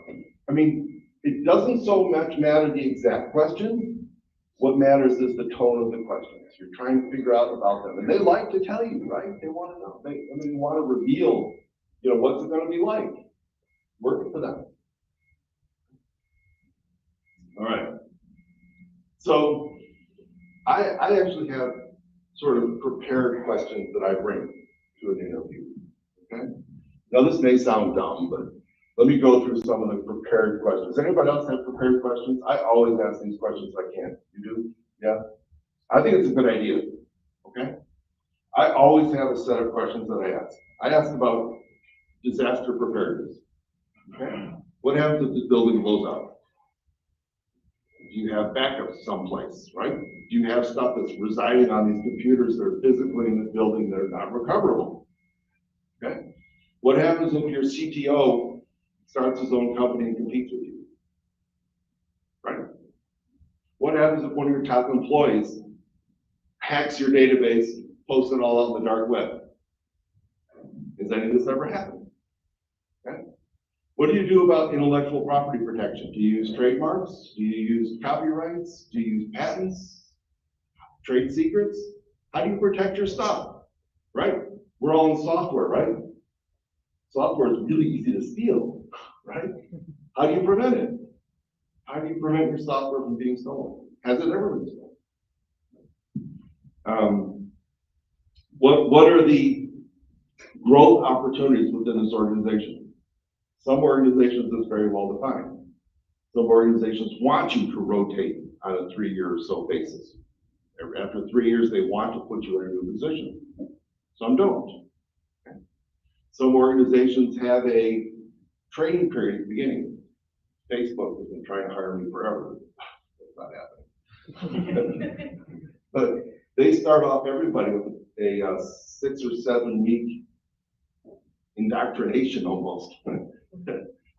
I mean, it doesn't so much matter the exact question. What matters is the tone of the questions. You're trying to figure out about them. And they like to tell you, right? They want to know. They want to reveal, you know, what's it going to be like working for them. All right. So I actually have sort of prepared questions that I bring to an interview. Okay. Now this may sound dumb, but let me go through some of the prepared questions. Anybody else have prepared questions? I always ask these questions if I can. You do? Yeah? I think it's a good idea. Okay? I always have a set of questions that I ask. I ask about disaster preparedness. Okay? What happens if the building blows up? Do you have backups someplace, right? Do you have stuff that's residing on these computers that are physically in the building that are not recoverable? Okay? What happens if your CTO starts his own company and competes with you? Right? What happens if one of your top employees hacks your database, posts it all out on the dark web? Has any of this ever happened? Okay? What do you do about intellectual property protection? Do you use trademarks? Do you use copyrights? Do you use patents? Trade secrets? How do you protect your stuff? Right? We're all in software, right? Software is really easy to steal, right? How do you prevent it? How do you prevent your software from being stolen? Has it ever been stolen? What are the growth opportunities within this organization? Some organizations it's very well defined. Some organizations want you to rotate on a 3-year or so basis. After 3 years, they want to put you in a new position. Some don't. Okay. Some organizations have a training period at the beginning. Facebook has been trying to hire me forever. It's not happening. But they start off everybody with a 6 or 7 week indoctrination almost.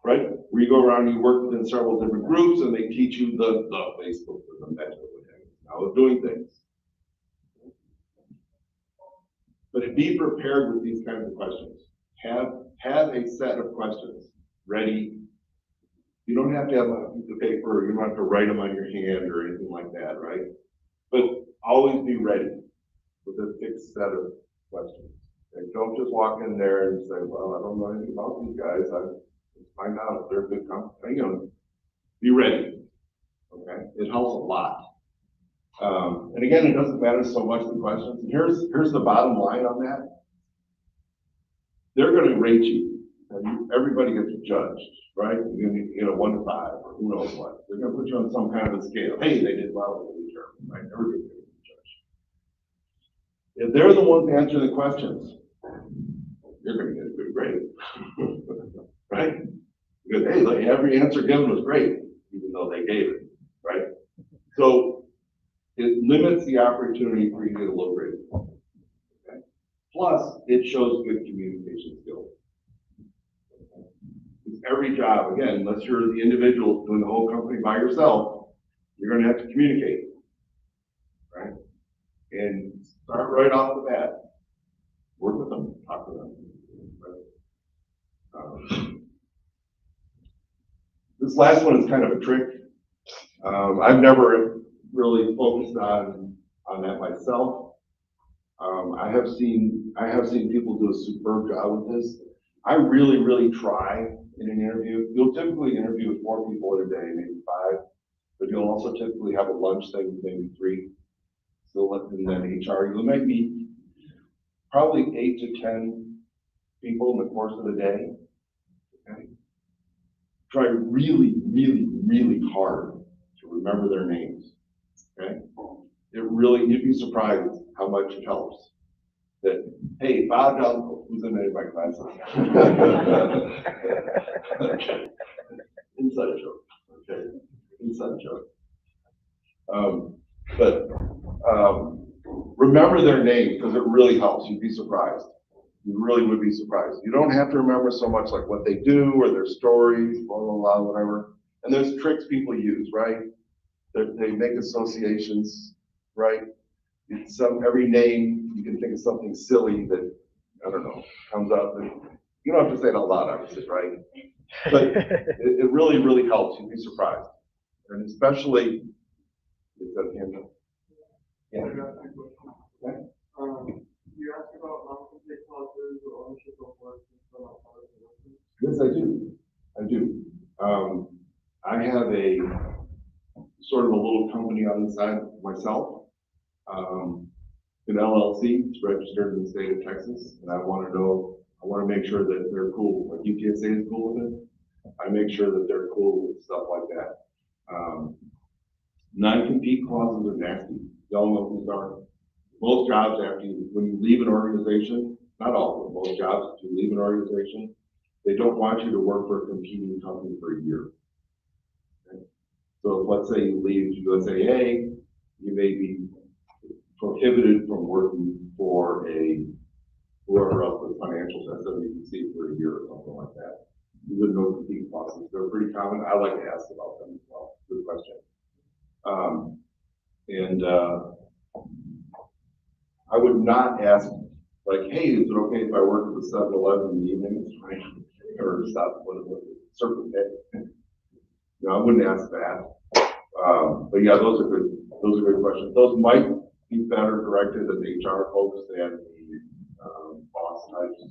Right? Where you go around, you work within several different groups, and they teach you the Facebook or the Hedge, how of doing things. But be prepared with these kinds of questions. Have a set of questions ready. You don't have to have a piece of paper, you don't have to write them on your hand or anything like that, right? But always be ready with a fixed set of questions. And don't just walk in there and say, well, I don't know anything about these guys. Let's find out if they're a good company. You know, be ready. Okay, it helps a lot. And again, it doesn't matter so much the questions. And here's the bottom line on that. They're going to rate you. And everybody gets judged, right? You're going to get a 1 to 5 or who knows what. They're going to put you on some kind of a scale. Hey, they did well in the term, right? Everybody's going to get judged. If they're the ones answering the questions, you're going to get a good grade, right? Because hey, like every answer given was great, even though they gave it, right? So it limits the opportunity for you to get a low grade. Okay? Plus, it shows good communication skills. Every job, again, unless you're the individual doing the whole company by yourself, you're going to have to communicate, right? And start right off the bat. Work with them, talk to them. Right? This last one is kind of a trick. I've never really focused on that myself. I have seen people do a superb job with this. I really try in an interview. You'll typically interview with 4 people in a day, maybe 5, but you'll also typically have a lunch thing with maybe 3. So and then HR, you might meet probably 8 to 10 people in the course of the day. Okay? Try really hard to remember their names. Okay? You'd be surprised how much it helps. That, hey, Bob Dunkel, who's in any of my classes? Okay. Inside joke. Okay. Inside joke. But remember their name because it really helps. You'd be surprised. You really would be surprised. You don't have to remember so much like what they do or their stories, blah, blah, blah, whatever. And there's tricks people use, right? They make associations, right? Every name, you can think of something silly that, I don't know, comes up. And you don't have to say it out loud, obviously, right? But it really helps. You'd be surprised. And especially, is that him? Yeah. Okay. You asked about non-compete clauses or ownership of work and so on. Yes, I do. I have a sort of a little company on the side myself. An LLC, it's registered in the state of Texas, and I want to make sure that they're cool. Like UTSA is cool with it. I make sure that they're cool with stuff like that. Non-compete clauses are nasty. Y'all know what these are. Most jobs when you leave an organization, not all of them, most jobs, if you leave an organization, they don't want you to work for a competing company for a year. Okay? So let's say you leave USAA, you may be prohibited from working for whoever else with financials, SWBC for a year or something like that. You wouldn't know compete clauses. They're pretty common. I like to ask about them as well. Good question. I would not ask, like, hey, is it okay if I work at the 7-Eleven in the evenings, right? Or stop certain day. No, I wouldn't ask that. But yeah, those are good questions. Those might be better directed at the HR folks than the boss types.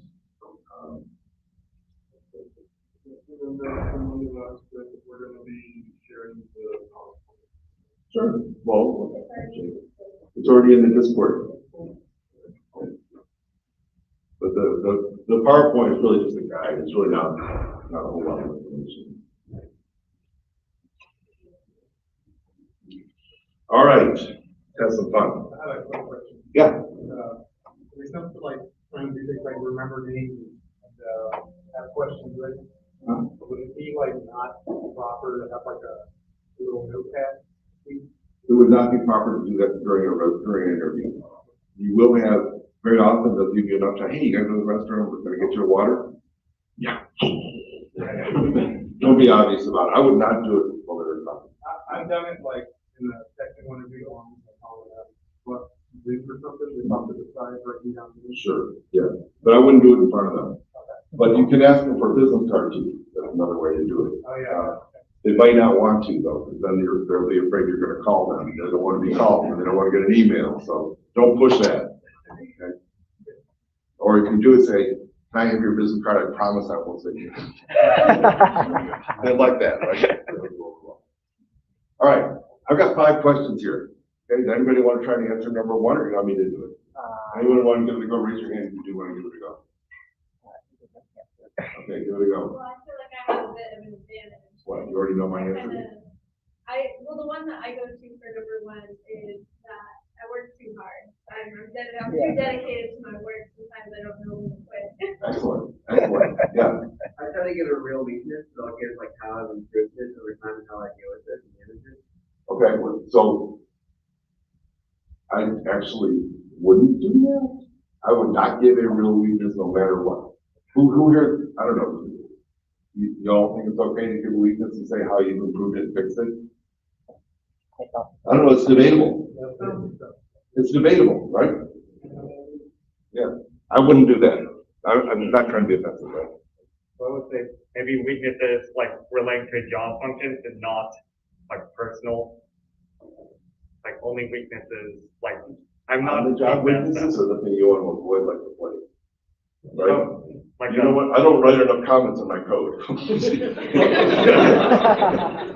And then someone who asked if we're going to be sharing the PowerPoint. Sure. Well, it's already in the Discord. But the PowerPoint is really just a guide. It's really not a whole lot of information. All right. Have some fun. I have a quick question. Yeah. When it comes to like trying to do things like remember names and have questions written, would it be like not proper to have like a little notepad? It would not be proper to do that during an interview. You will have, very often they'll give you enough time, hey, you gotta go to the restroom, we're gonna get you a water. Yeah. Don't be obvious about it. I would not do it while they're talking. I've done it like in a technical interview on what Zoom or something, we talk to the side, breaking down the issue. Sure, yeah, but I wouldn't do it in front of them. But you can ask them for a business card too. That's another way to do it. Oh, yeah. They might not want to though, because then they'll be afraid you're gonna call them. They don't want to be called, and they don't want to get an email, so don't push that. Okay? Or if you do it, say, can I have your business card? I promise I won't say you. They like that, right? All right, I've got 5 questions here. Okay, does anybody want to try to answer number 1, or you want me to do it? Anyone want to give it a go? Raise your hand if you do want to give it a go. Okay, give it a go. Well, I feel like I have a bit of an advantage. What, you already know my answer? Well, the one that I go to for number 1 is that I work too hard. I'm too dedicated to my work. Sometimes I don't know when to quit. Excellent, excellent, yeah. I try to get a real weakness, so I'll get like how I've improved it over time and how I deal with it and manage it. Okay, well, so I actually wouldn't do that. I would not give a real weakness no matter what. Who here, I don't know, y'all think it's okay to give a weakness and say how you improved it, fixed it? I don't know, it's debatable. It's debatable, right? Yeah, I wouldn't do that. I'm not trying to be offensive, right? So I would say maybe weaknesses like relating to job functions and not like personal, like only weaknesses, like I'm not. The job weaknesses are the thing you want to avoid like the plague. Right? So, like You know what? I don't write enough comments in my code.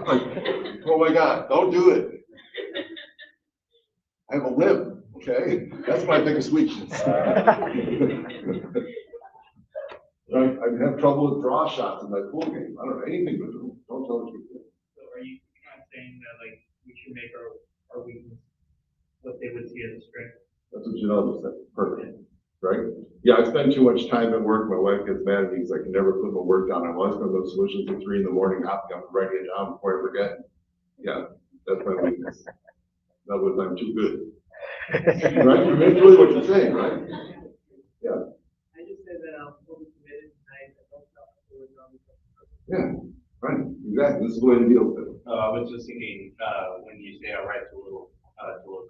Like, oh my God, don't do it. I have a limp, okay? That's my biggest weakness. I have trouble with draw shots in my pool game. I don't know anything but them. Don't tell me. So are you kind of saying that like we should make our weakness what they would see as a strength? That's what Janelle just said. Perfect. Right? Yeah, I spend too much time at work. My wife gets mad at me because I can never put my work down. I'm always going to go to solutions at 3 in the morning, hopping up and writing it down before I forget. Yeah, that's my weakness. In other words, I'm too good. Right? That's really what you're saying, right? Yeah. I just say that I'm fully committed tonight. I don't stop before we're done. Yeah, right. Exactly. This is the way to deal with it. I was just thinking, when you say I write to a little code,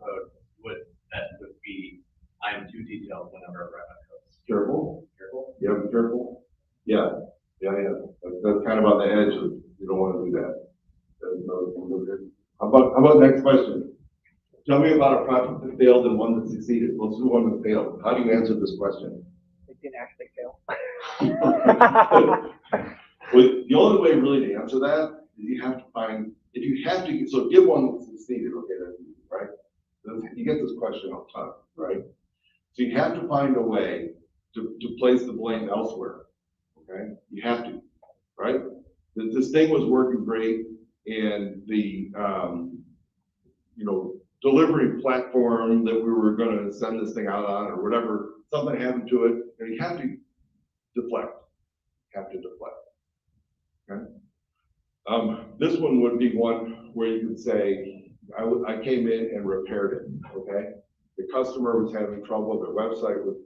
that would be, I'm too detailed whenever I write my code. Careful. Careful? Yeah, be careful. Yeah. That's kind of on the edge of, you don't want to do that. That's another thing to do. How about next question? Tell me about a project that failed and one that succeeded. Let's do one that failed. How do you answer this question? It didn't actually fail. Well, the only way really to answer that is you have to find, if you have to, so give one that succeeded, okay, that's easy, right? You get this question all the time, right? So you have to find a way to place the blame elsewhere, okay? You have to, right? This thing was working great and the, delivery platform that we were gonna send this thing out on or whatever, something happened to it, and you have to deflect, okay? This one would be one where you could say, I came in and repaired it, okay? The customer was having trouble, their website was,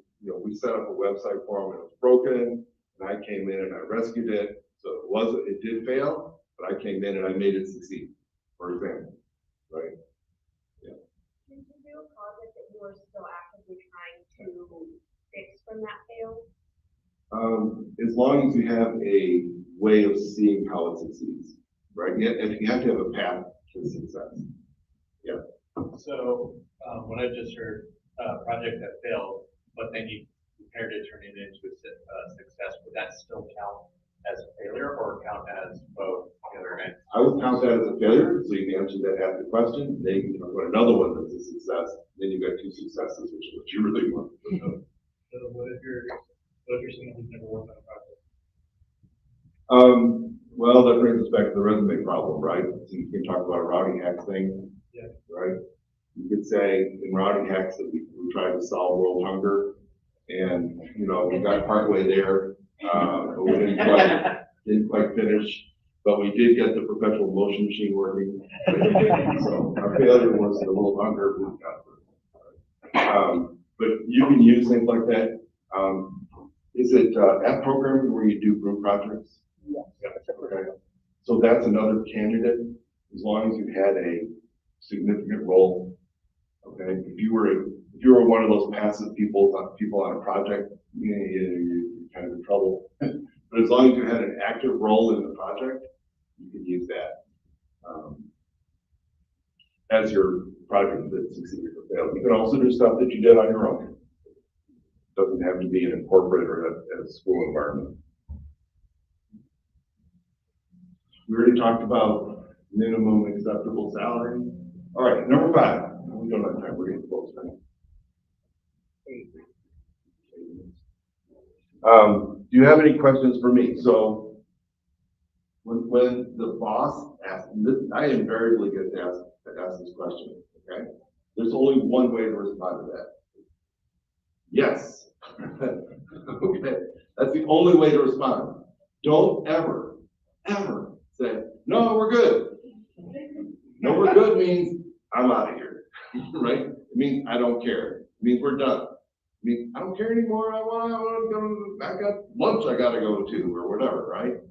we set up a website for them and it was broken, and I came in and I rescued it. So it did fail, but I came in and I made it succeed, for example, right? Yeah. Did you do a project that you are still actively trying to fix from that fail? As long as you have a way of seeing how it succeeds, right? You have to have a path to success. Yeah. So, what I just heard, project that failed, but then you prepared to turn it into a success, would that still count as a failure or count as both failure and? I would count that as a failure, so you can answer that after the question. Then you can talk about another one that's a success. Then you've got 2 successes, which is what you really want. So what if you're saying you've never worked on a project? Well, that brings us back to the resume problem, right? So you can talk about a routing hacks thing, Yeah. right? You could say in routing hacks that we tried to solve world hunger, and we got partway there, but we didn't quite finish. But we did get the perpetual motion machine working. So our failure was the world hunger. But you can use things like that. Is it app programming where you do group projects? Yeah. Okay. So that's another candidate, as long as you had a significant role. Okay. If you were one of those passive people on a project, you're kind of in trouble. But as long as you had an active role in the project, you can use that as your project that succeeded or failed. You can also do stuff that you did on your own. It doesn't have to be in a corporate or a school environment. We already talked about minimum acceptable salary. All right, number 5. We don't have time, we're getting close, right? Do you have any questions for me? So when the boss asks, this, I invariably get to ask this question, okay? There's only one way to respond to that. Yes. Okay, that's the only way to respond. Don't ever say, no, we're good. No, we're good means I'm out of here, right? It means I don't care. It means we're done. It means I don't care anymore. I want to go, I got lunch I got to go to or whatever, right?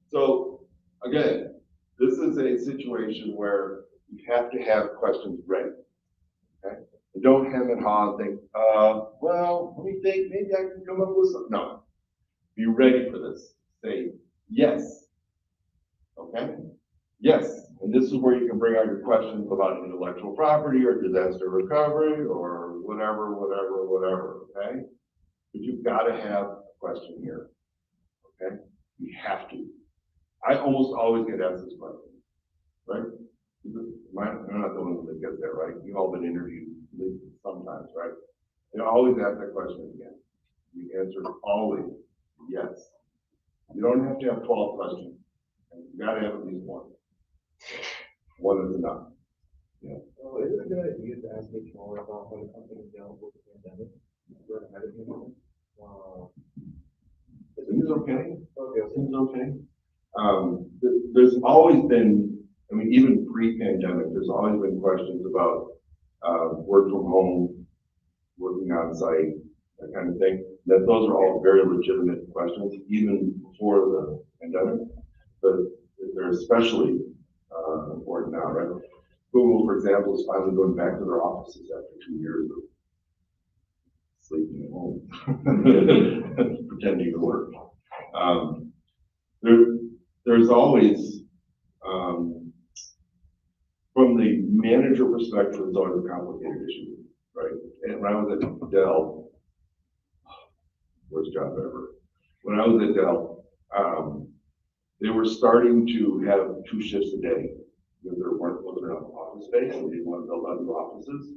So again, this is a situation where you have to have questions ready, okay? And don't hem and haw and think, well, let me think, maybe I can come up with something. No, be ready for this. Say yes, okay? Yes, and this is where you can bring out your questions about intellectual property or disaster recovery or whatever, okay? But you've got to have a question here, okay? You have to. I almost always get asked this question, right? I'm not the one that gets that, right? You've all been interviewed sometimes, right? They always ask that question again. The answer is always yes. You don't have to have 12 questions. You got to have at least one. One is enough. Yeah. Well, is it a good idea to ask HR about what a company dealt with the pandemic? We're ahead of you. Seems okay. Okay. Seems okay. There's always been, I mean, even pre-pandemic, there's always been questions about work from home, working on site, that kind of thing. That those are all very legitimate questions, even before the pandemic, but they're especially important now, right? Google, for example, is finally going back to their offices after 2 years of sleeping at home, pretending to work. There's always, from the manager perspective, it's always a complicated issue, right? And when I was at Dell, worst job ever. When I was at Dell, they were starting to have 2 shifts a day because there wasn't enough office space and they didn't want to build out new offices.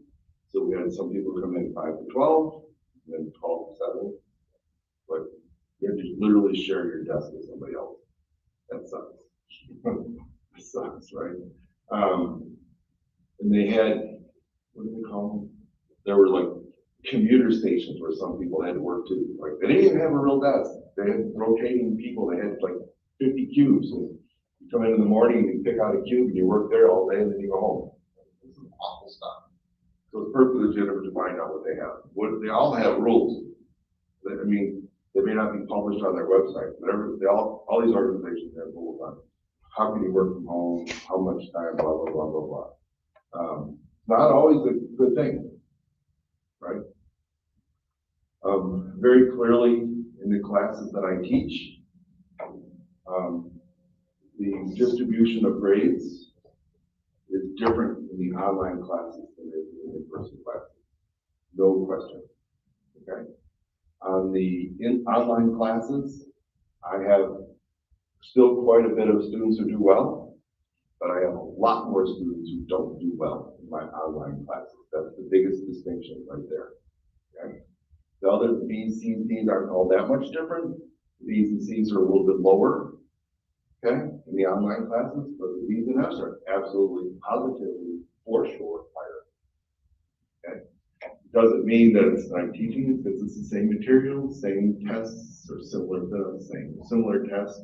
So we had some people come in 5 to 12, and then 12 to 7. But you have to literally share your desk with somebody else. That sucks. It sucks, right? And they had, what do they call them? There were like commuter stations where some people had to work too. Like they didn't even have a real desk. They had rotating people. They had like 50 cubes. And you come in the morning and you pick out a cube and you work there all day and then you go home. This is awful stuff. So it's perfectly legitimate to find out what they have. They all have rules. I mean, they may not be published on their website, but all these organizations have rules on how can you work from home, how much time, blah, blah, blah, blah, blah. Not always a good thing, right? Very clearly in the classes that I teach, the distribution of grades is different in the online classes than it is in the in-person classes. No question, okay? On the online classes, I have still quite a bit of students who do well, but I have a lot more students who don't do well in my online classes. That's the biggest distinction right there, okay? The other B's, C's, and D's aren't all that much different. The B's and C's are a little bit lower, okay, in the online classes, but the B's and F's are absolutely, positively, for sure, higher, okay? Doesn't mean that it's not teaching, because it's the same material, same tests, or similar tests.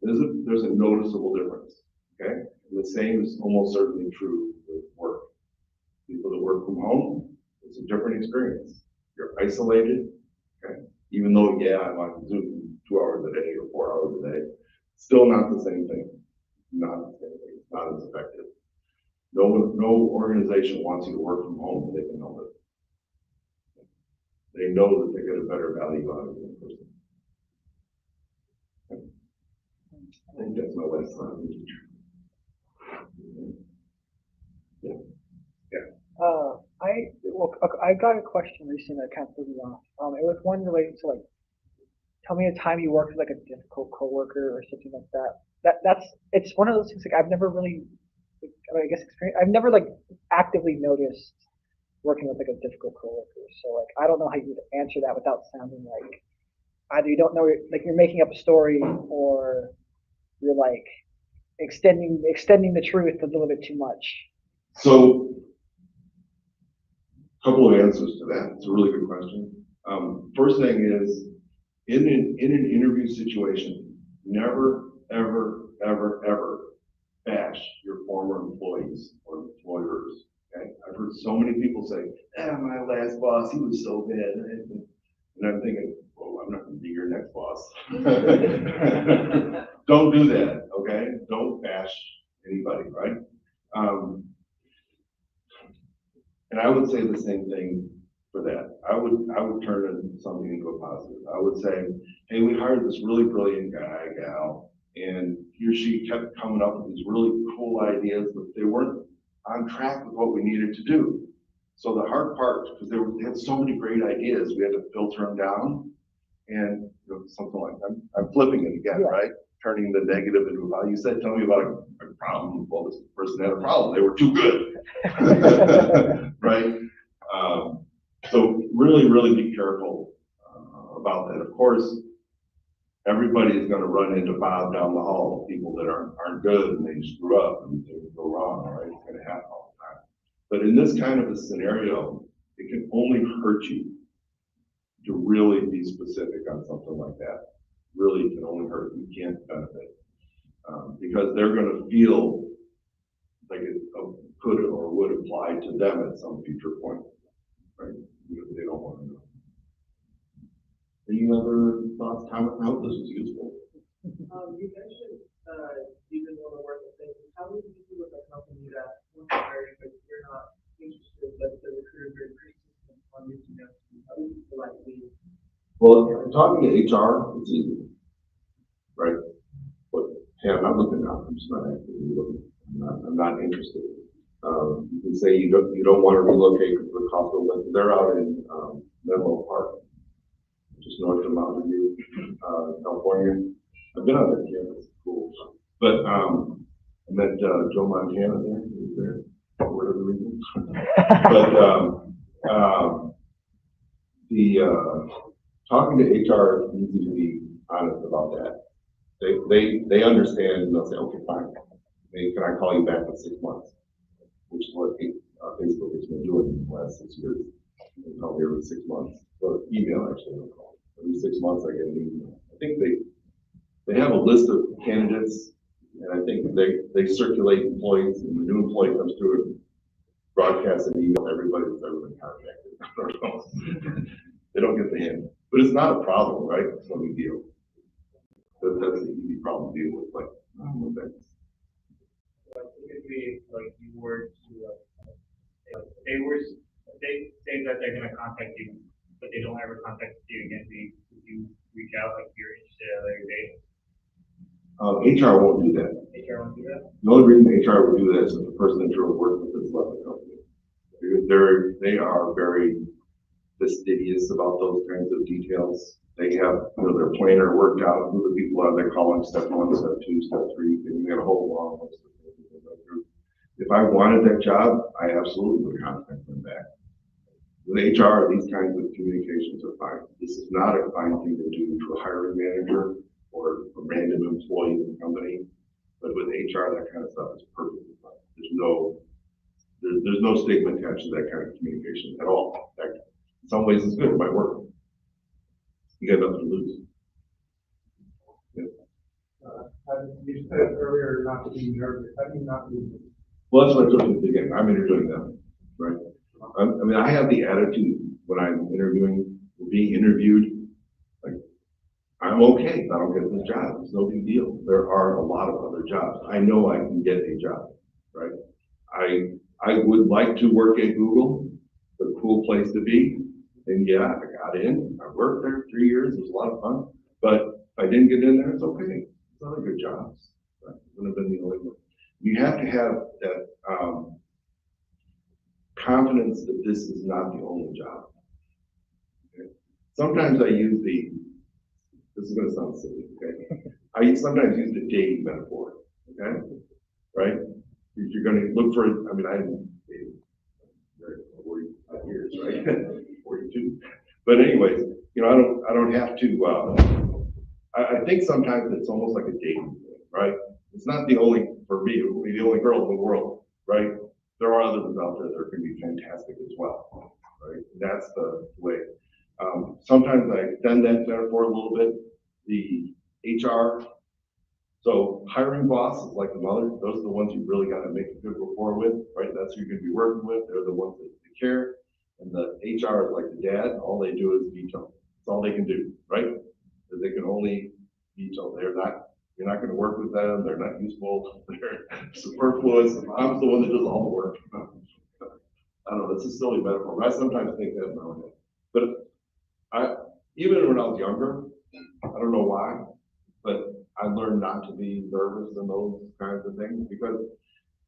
There's a noticeable difference, okay? And the same is almost certainly true with work. People that work from home, it's a different experience. You're isolated, okay? Even though, yeah, I'm on Zoom 2 hours a day or 4 hours a day, still not the same thing. Not the same thing. It's not as effective. No organization wants you to work from home if they can help it. They know that they get a better value out of it in person. I think that's my last slide. I got a question recently that kind of threw me off. It was one related to like, tell me a time you worked with like a difficult coworker or something like that. it's one of those things like I've never really, I guess, I've never like actively noticed working with like a difficult coworker. So like I don't know how you would answer that without sounding like either you don't know, like you're making up a story, or you're like extending the truth a little bit too much. So, a couple of answers to that. It's a really good question. First thing is, in an interview situation, never, ever, ever, ever bash your former employees or employers. Okay? I've heard so many people say, my last boss, he was so bad. And I'm thinking, well, I'm not going to be your next boss. Don't do that, okay? Don't bash anybody, right? And I would say the same thing for that. I would turn something into a positive. I would say, hey, we hired this really brilliant guy, gal, and he or she kept coming up with these really cool ideas, but they weren't on track with what we needed to do. So the hard part, because they had so many great ideas, we had to filter them down, and something like that. I'm flipping it again, right? Turning the negative into a value. You said, tell me about a problem. Well, this person had a problem. They were too good, right? So really, really be careful about that. Of course, everybody is going to run into Bob down the hall, people that aren't good and they screw up and things go wrong, right? It's going to happen all the time. But in this kind of a scenario, it can only hurt you to really be specific on something like that. Really can only hurt. You can't benefit because they're going to feel like it could or would apply to them at some future point, right? They don't want to know. Any other thoughts, comments? I hope this was useful. You mentioned you didn't want to work with things. How would you do with a company that wants to hire you, but you're not interested, but the recruiter is very persistent on reaching out to you? How would you feel like leaving? Well, talking to HR, it's easy, right? But yeah, I'm not looking now. I'm just not actively looking. I'm not interested. You can say you don't want to relocate because of the cost of living. They're out in Menlo Park, just north of Mountain View, California. I've been on that campus. It's cool. But I met Joe Montana there. He was there for whatever reason. But talking to HR is easy to be honest about that. They understand and they'll say, okay, fine. Maybe can I call you back in 6 months? Which is what Facebook has been doing in the last 6 years. They call me every 6 months. Or email actually, they'll call. Every 6 months I get an email. I think they have a list of candidates, and I think they circulate employees, and the new employee comes through and broadcasts an email to everybody that's ever been contacted. They don't get the hint. But it's not a problem, right? It's no big deal. That's an easy problem to deal with, like, thanks. Like, typically, like, you were to, they say that they're gonna contact you, but they don't ever contact you again. Would you reach out like you're interested at a later date? HR won't do that. HR won't do that? The only reason HR would do that is if the person that you're working with has left the company. They are very fastidious about those kinds of details. They have their planner worked out who the people are. They're calling step 1, step 2, step 3, and you got a whole long list of things to go through. If I wanted that job, I absolutely would contact them back. With HR, these kinds of communications are fine. This is not a fine thing to do to a hiring manager or a random employee in the company. But with HR, that kind of stuff is perfectly fine. There's no stigma attached to that kind of communication at all. In fact, in some ways it's good, it might work. You got nothing to lose. Yeah. You said earlier not to be nervous. How do you not be nervous? Well, that's what I told you at the beginning. I'm interviewing them, right? I mean, I have the attitude when I'm interviewing, being interviewed, like, I'm okay if I don't get this job. It's no big deal. There are a lot of other jobs. I know I can get a job, right? I would like to work at Google. It's a cool place to be. And yeah, I got in. I worked there 3 years. It was a lot of fun. But if I didn't get in there, it's okay. It's other good jobs. Right? It wouldn't have been the only one. You have to have that confidence that this is not the only job. Okay? Sometimes I use this is going to sound silly, okay? I sometimes use the dating metaphor, okay? Right? If you're gonna look for, I mean, I haven't dated for 45 years, right? 42. But anyways, you know, I don't have to, I think sometimes it's almost like a dating thing, right? It's not the only, for me, it will be the only girl in the world, right? There are others out there that are gonna be fantastic as well, right? That's the way. Sometimes I extend that metaphor a little bit. The HR, so hiring boss is like the mother. Those are the ones you really got to make a good rapport with, right? That's who you're going to be working with. They're the ones that care. And the HR is like the dad. All they do is veto. That's all they can do, right? Because they can only veto. You're not going to work with them. They're not useful. They're superfluous. I'm the one that does all the work. I don't know. That's a silly metaphor. I sometimes think that in my own head. But even when I was younger, I don't know why, but I learned not to be nervous in those kinds of things because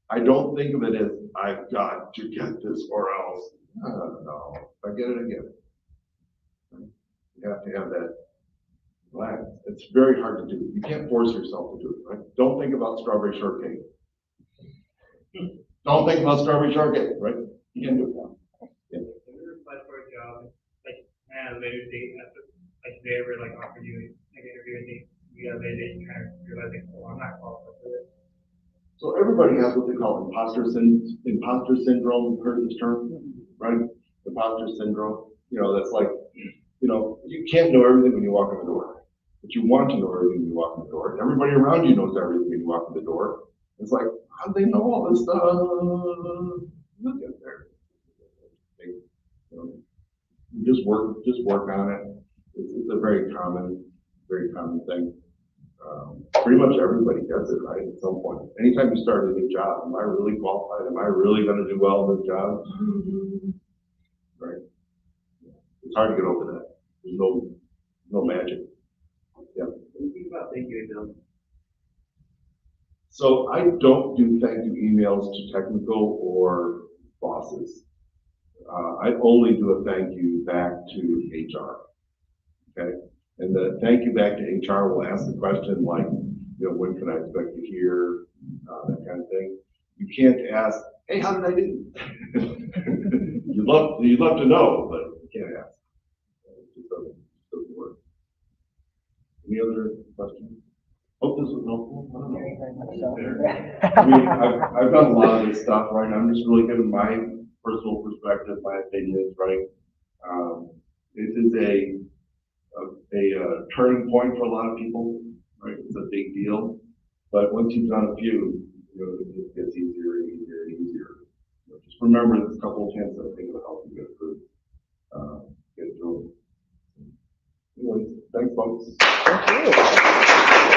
I don't think of it as I've got to get this or else. No, if I get it, I get it. You have to have that relax. It's very hard to do. You can't force yourself to do it, right? Don't think about strawberry shortcake. Don't think about strawberry shortcake, right? You can't do it now. Yeah. Have you ever applied for a job, like, and later date, like, they ever, like, offer you, like, interview and you have later date, you kind of realize, like, oh, I'm not qualified for this. So everybody has what they call imposter syndrome. You've heard this term, right? Imposter syndrome. You know, that's like, you know, you can't know everything when you walk in the door, but you want to know everything when you walk in the door. Everybody around you knows everything when you walk in the door. It's like, how do they know all this stuff? Look at there. You know, just work on it. It's a very common thing. Pretty much everybody does it, right? At some point. Anytime you start a new job, am I really qualified? Am I really going to do well in this job? Right? It's hard to get over that. There's no magic. Yeah. What do you think about thank you emails? So I don't do thank you emails to technical or bosses. I only do a thank you back to HR. Okay. And the thank you back to HR will ask the question like, you know, when can I expect to hear, that kind of thing. You can't ask, hey, how did I do? You'd love to know, but you can't ask. It just doesn't work. Any other questions? Hope this was helpful. I mean, I've done a lot of this stuff, right? I'm just really giving my personal perspective, my opinions, right? It is a turning point for a lot of people, right? It's a big deal. But once you've done a few, you know, it gets easier and easier and easier. You know, just remember there's a couple of chances I think it'll help you get through it. Anyways, thanks folks. Thank you.